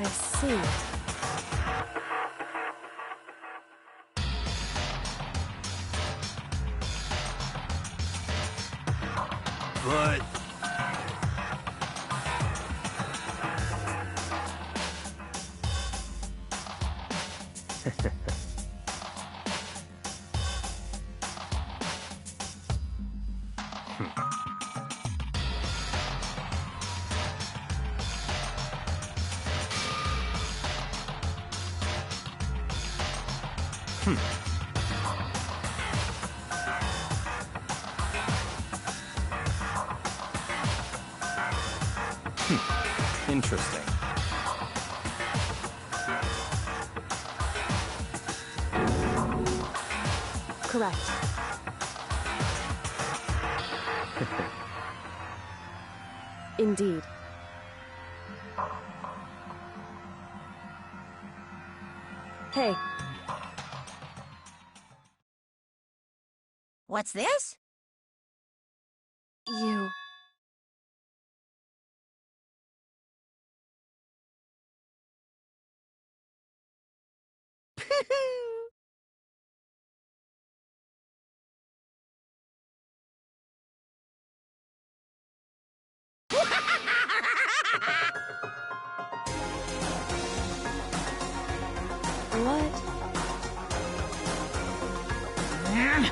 I see. But... Interesting. Correct. Indeed. Hey. What's this? You... What? Damn.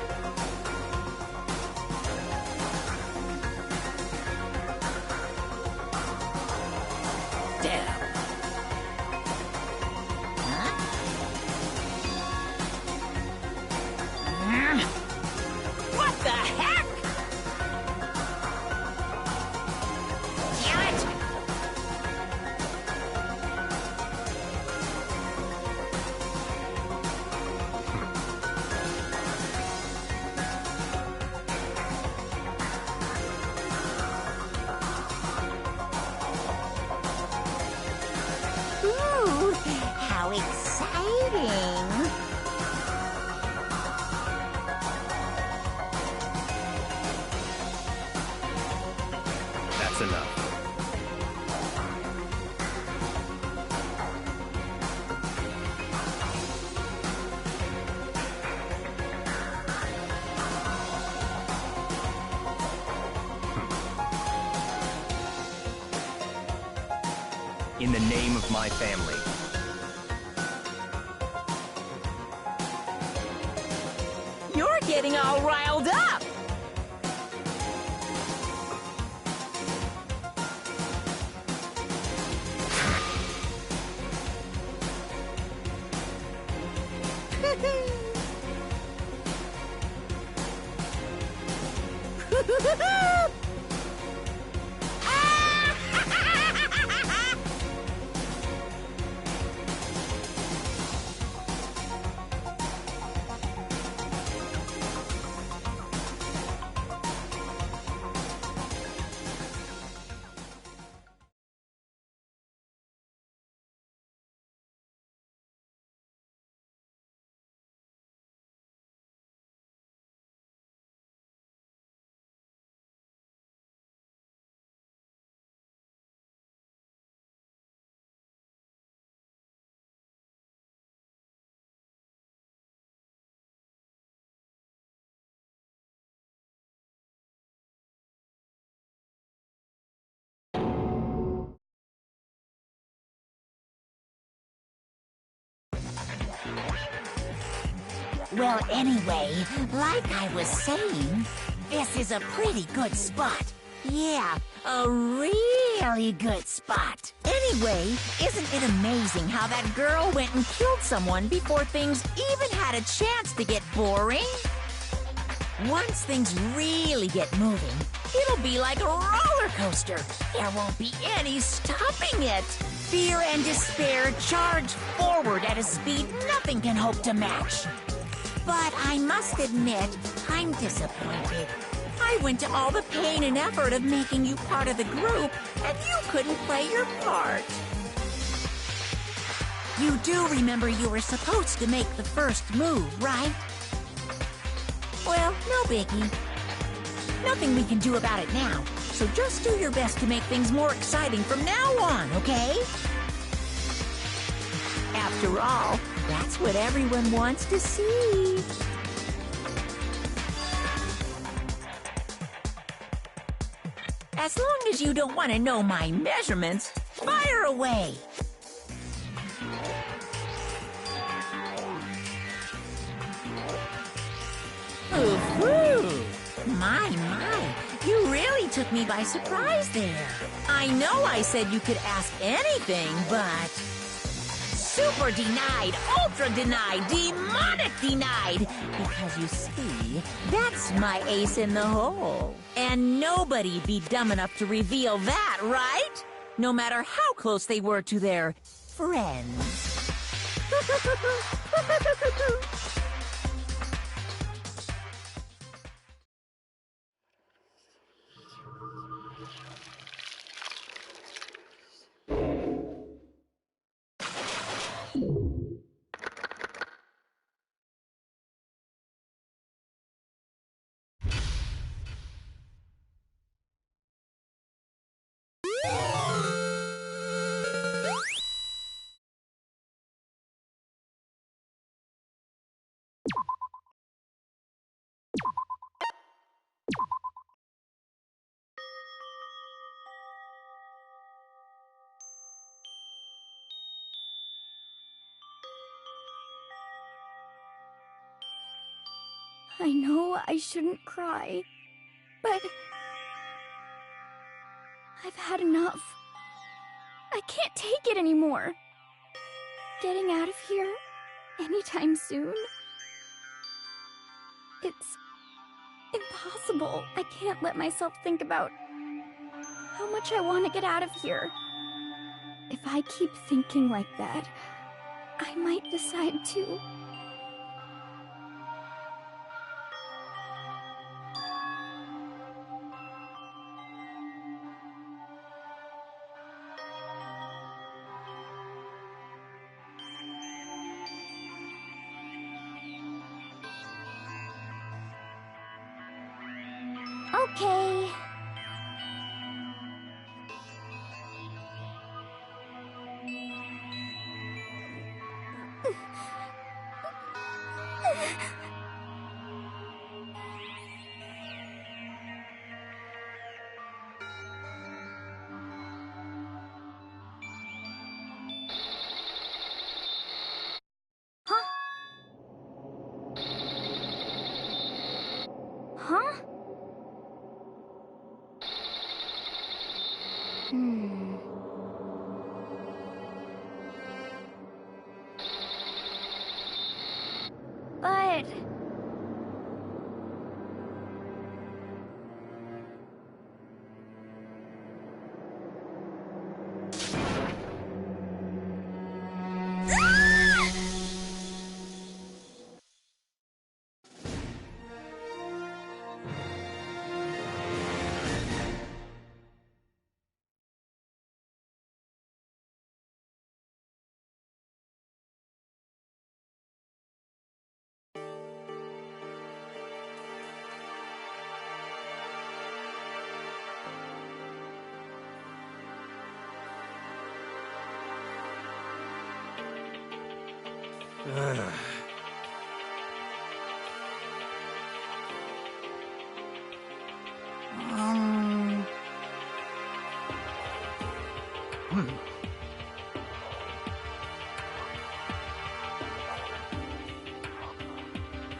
Huh? How exciting! That's enough. In the name of my family. You're getting all riled up! Well, anyway, like I was saying, this is a pretty good spot. Yeah, a really good spot. Anyway, isn't it amazing how that girl went and killed someone before things even had a chance to get boring? Once things really get moving, it'll be like a roller coaster. There won't be any stopping it. Fear and despair charge forward at a speed nothing can hope to match. But I must admit, I'm disappointed. I went to all the pain and effort of making you part of the group, and you couldn't play your part. You do remember you were supposed to make the first move, right? Well, no biggie. Nothing we can do about it now, so just do your best to make things more exciting from now on, okay? After all, that's what everyone wants to see. As long as you don't want to know my measurements, fire away! Ooh, my, you really took me by surprise there. I know I said you could ask anything, but... Super denied, ultra denied, demonic denied! Because you see, that's my ace in the hole. And nobody'd be dumb enough to reveal that, right? No matter how close they were to their friends. I know I shouldn't cry, but I've had enough. I can't take it anymore. Getting out of here anytime soon? It's impossible. I can't let myself think about how much I want to get out of here. If I keep thinking like that, I might decide to. Okay. Huh? But...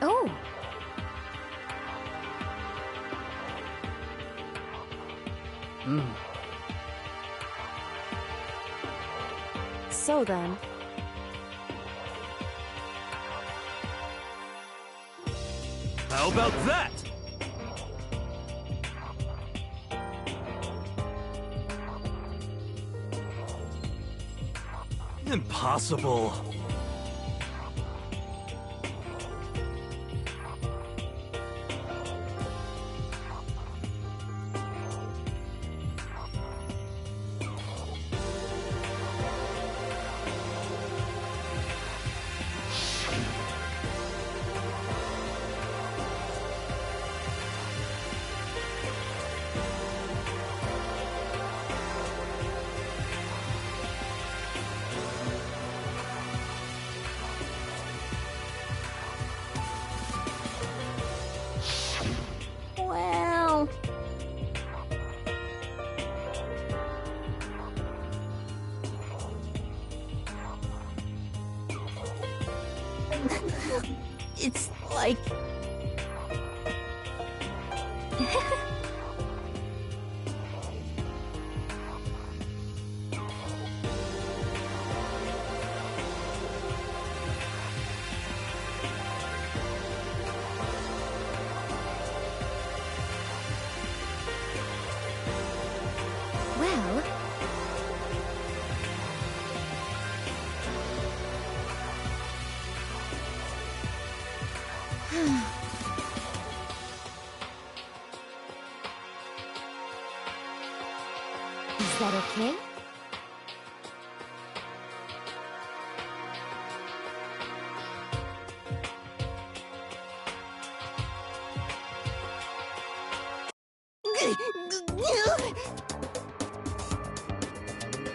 Oh. So then, How about that? Impossible. Well... It's like... Well... Is that okay?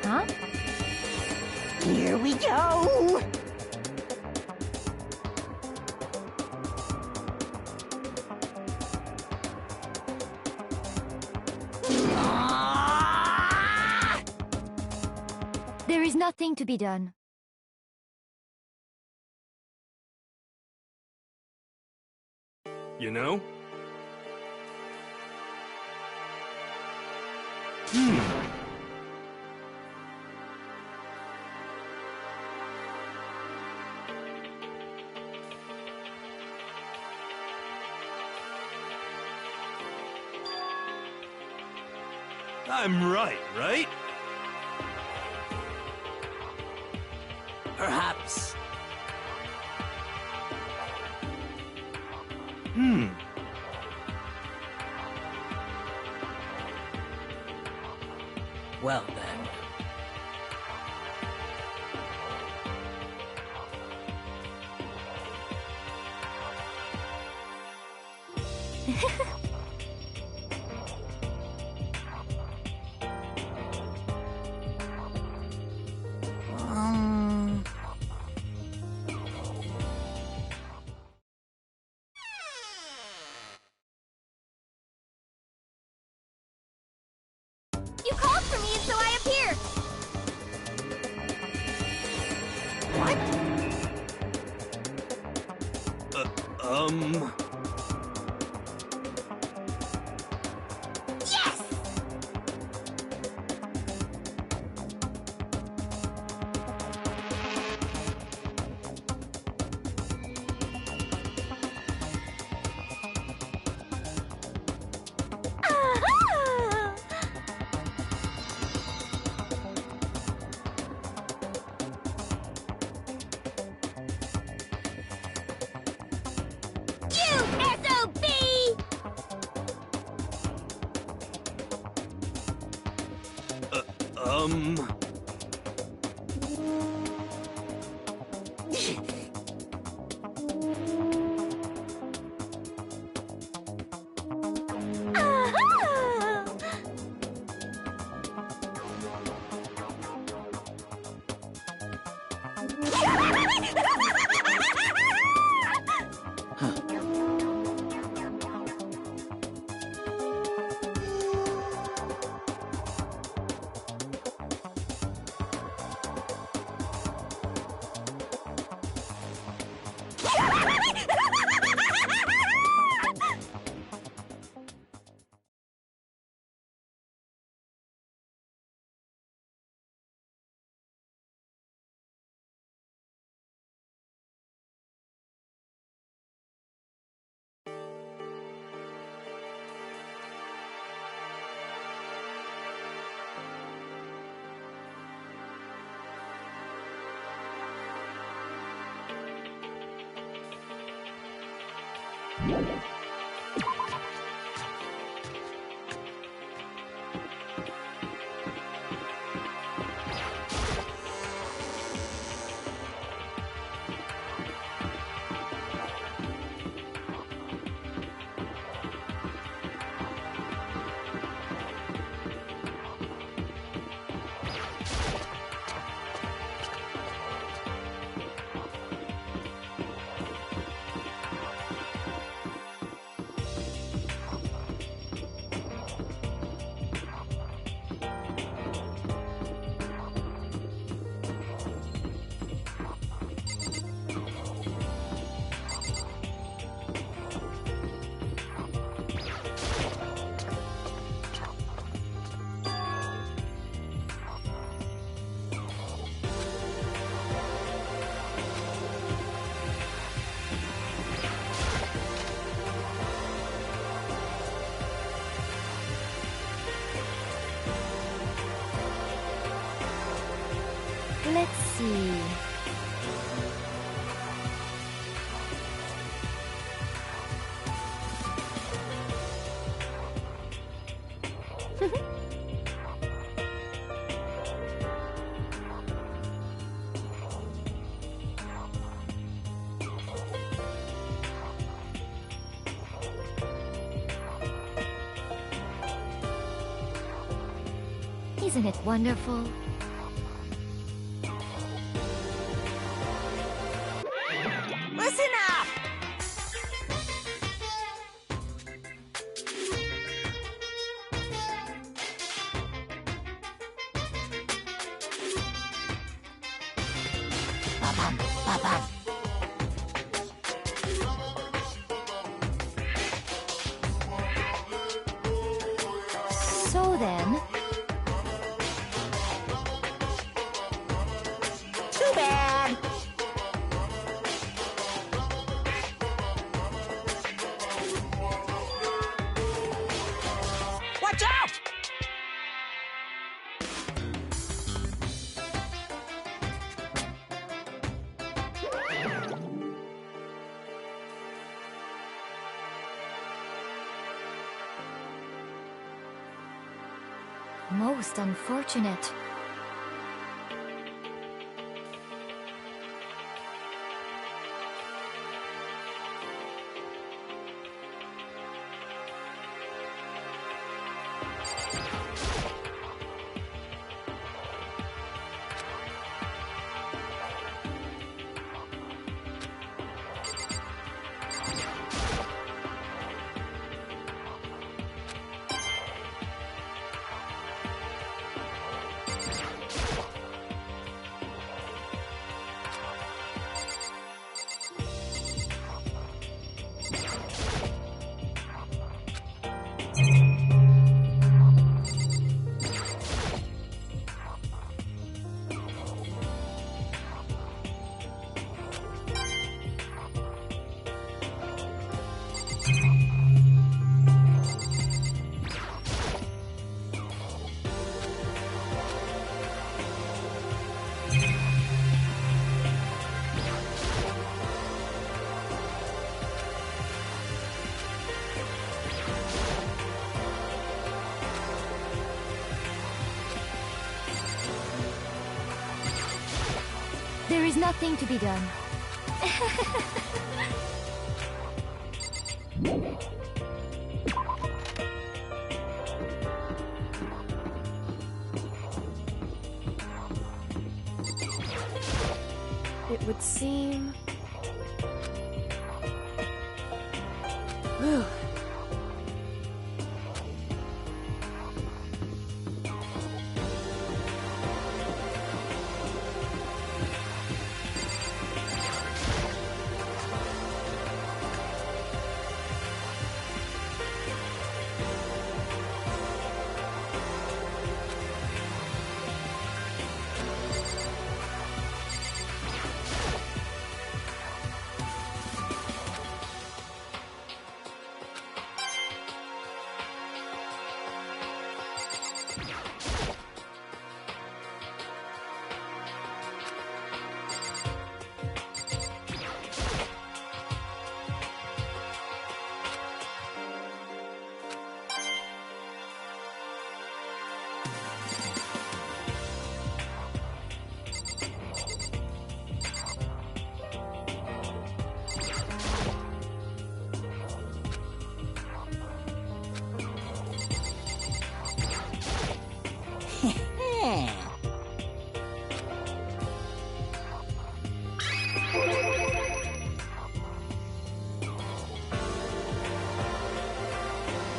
Huh? Here we go! There is nothing to be done. You know? I'm right, right? Perhaps. Well then. Let's see. Isn't it wonderful? Listen up! Ba-bum, ba-bum. So then, Too bad. Watch out! most unfortunate. There's nothing to be done. It would seem... Whew.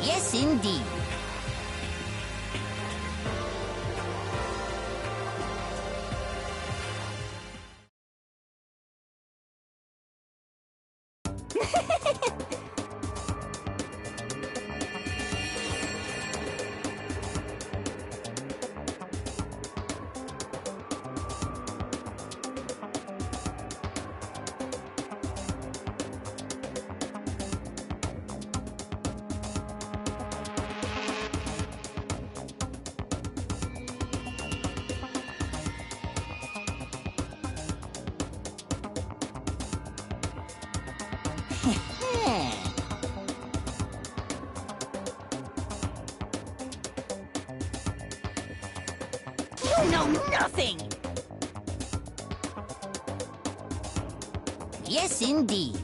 Yes, indeed. You know nothing! Yes, indeed.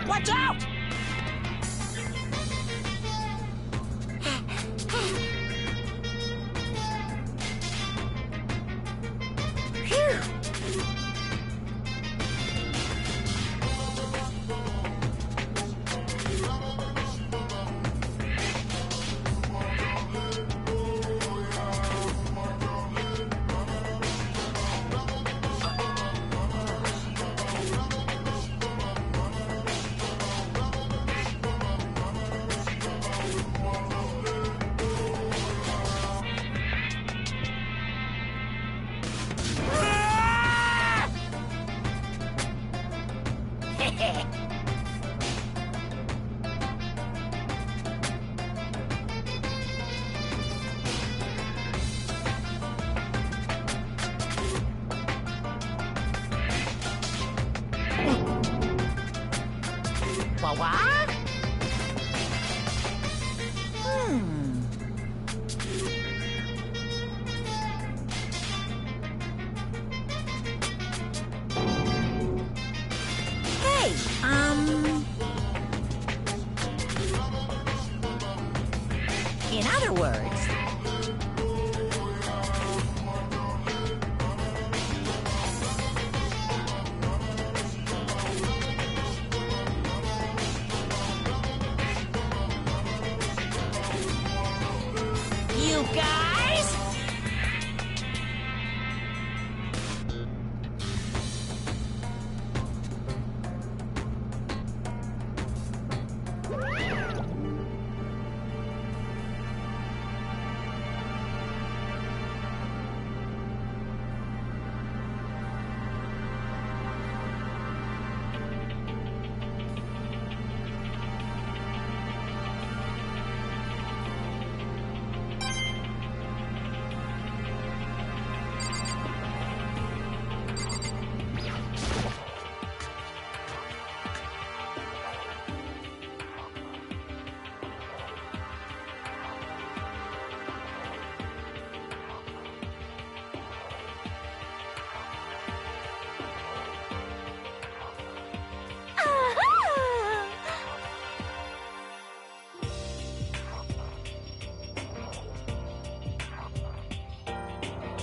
Watch out! Phew! What? Hey, in other words, you guys?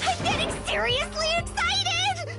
I'm getting seriously excited!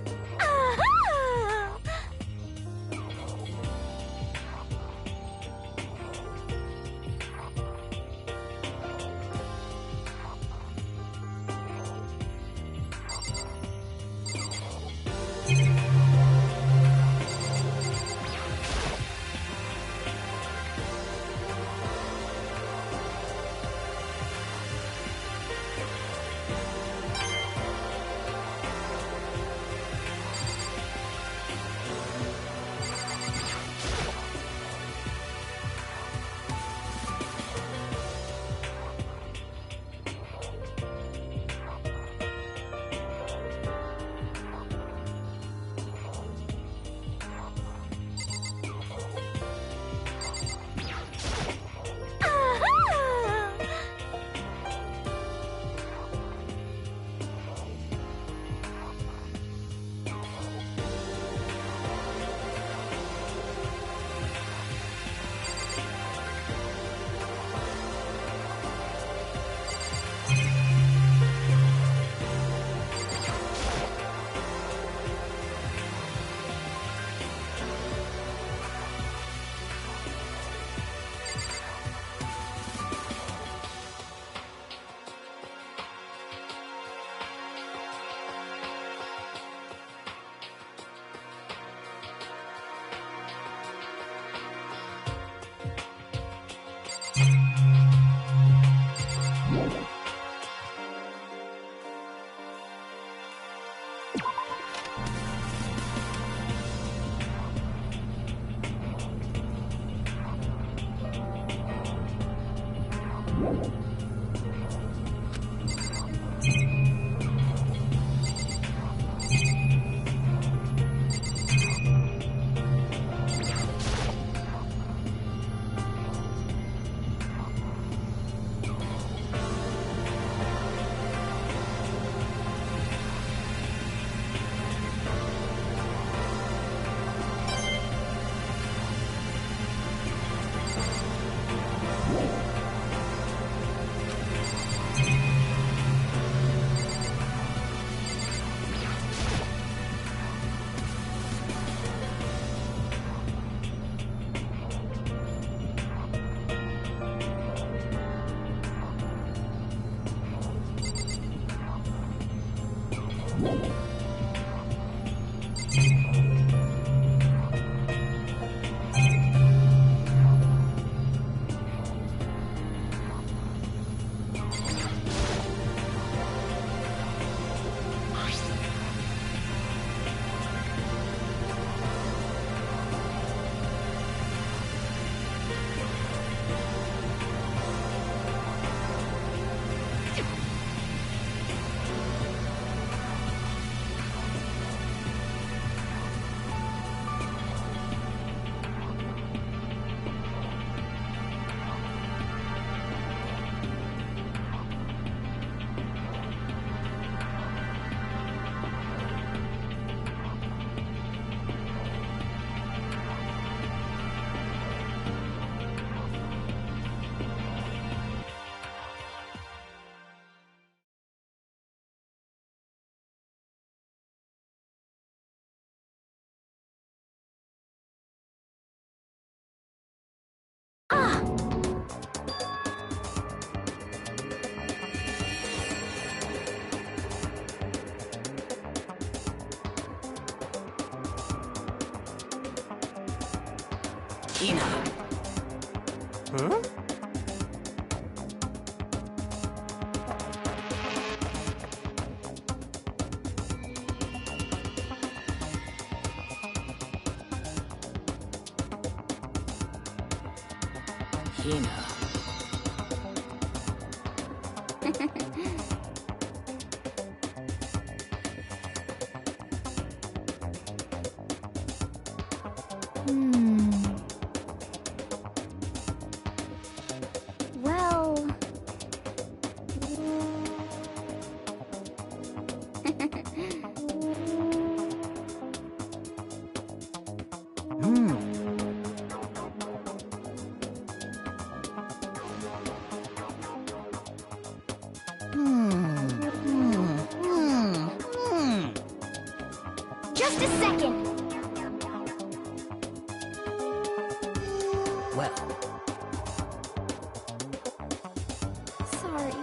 Hina. Huh? Hina. Well... Just a second! Well, Sorry.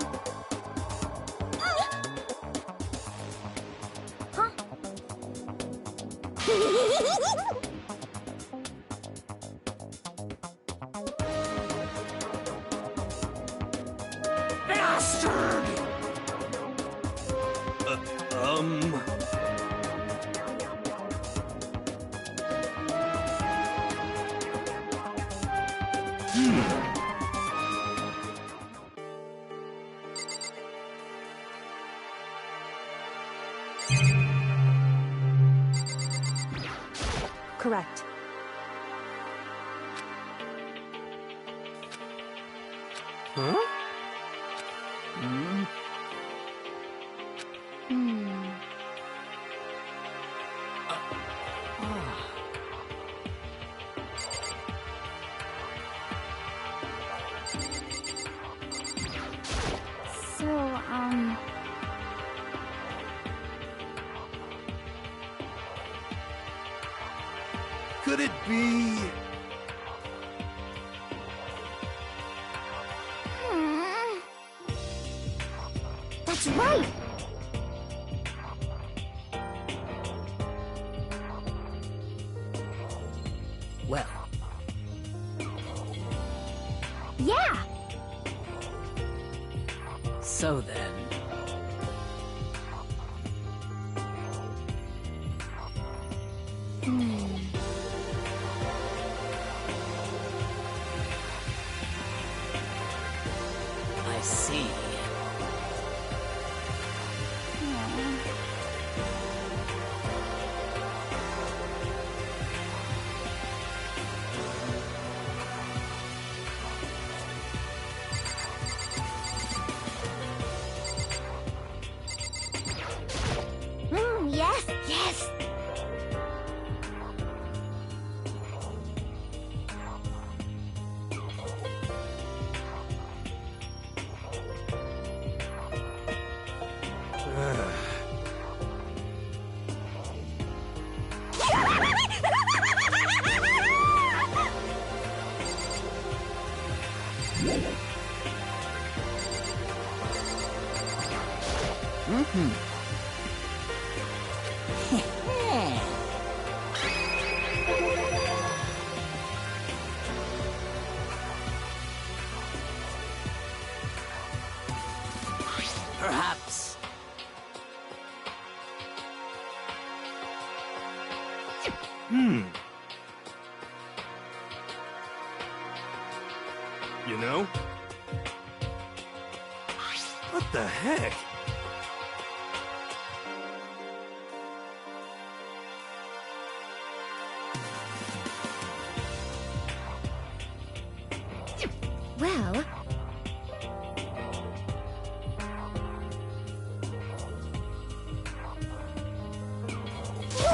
Huh? Bastard! Correct. Huh? So, Could it be... That's right! well. Yeah! So then. I see. Yes, yes. Perhaps. You know? What the heck? Well,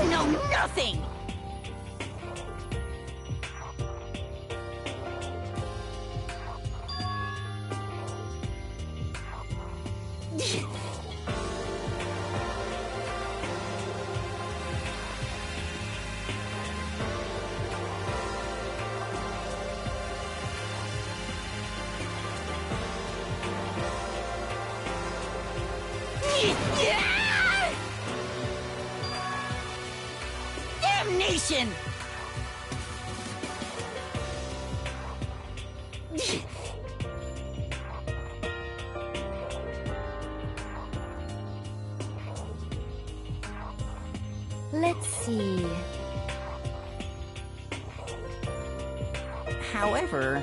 You know nothing! Damnation! let's see. However...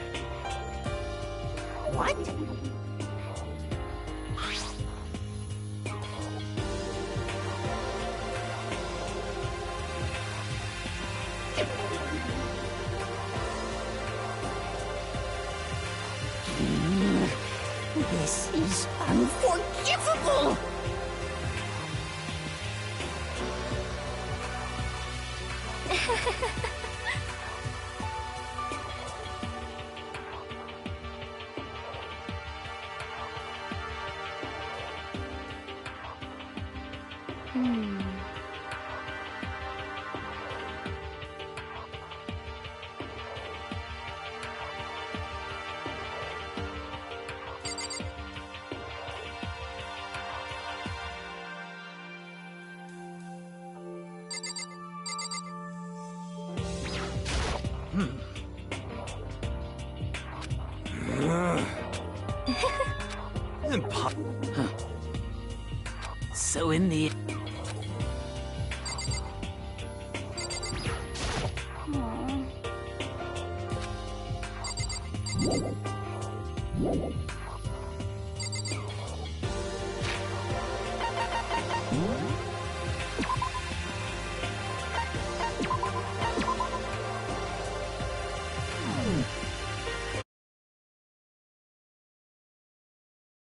What? This is unforgivable! So in the... Aw.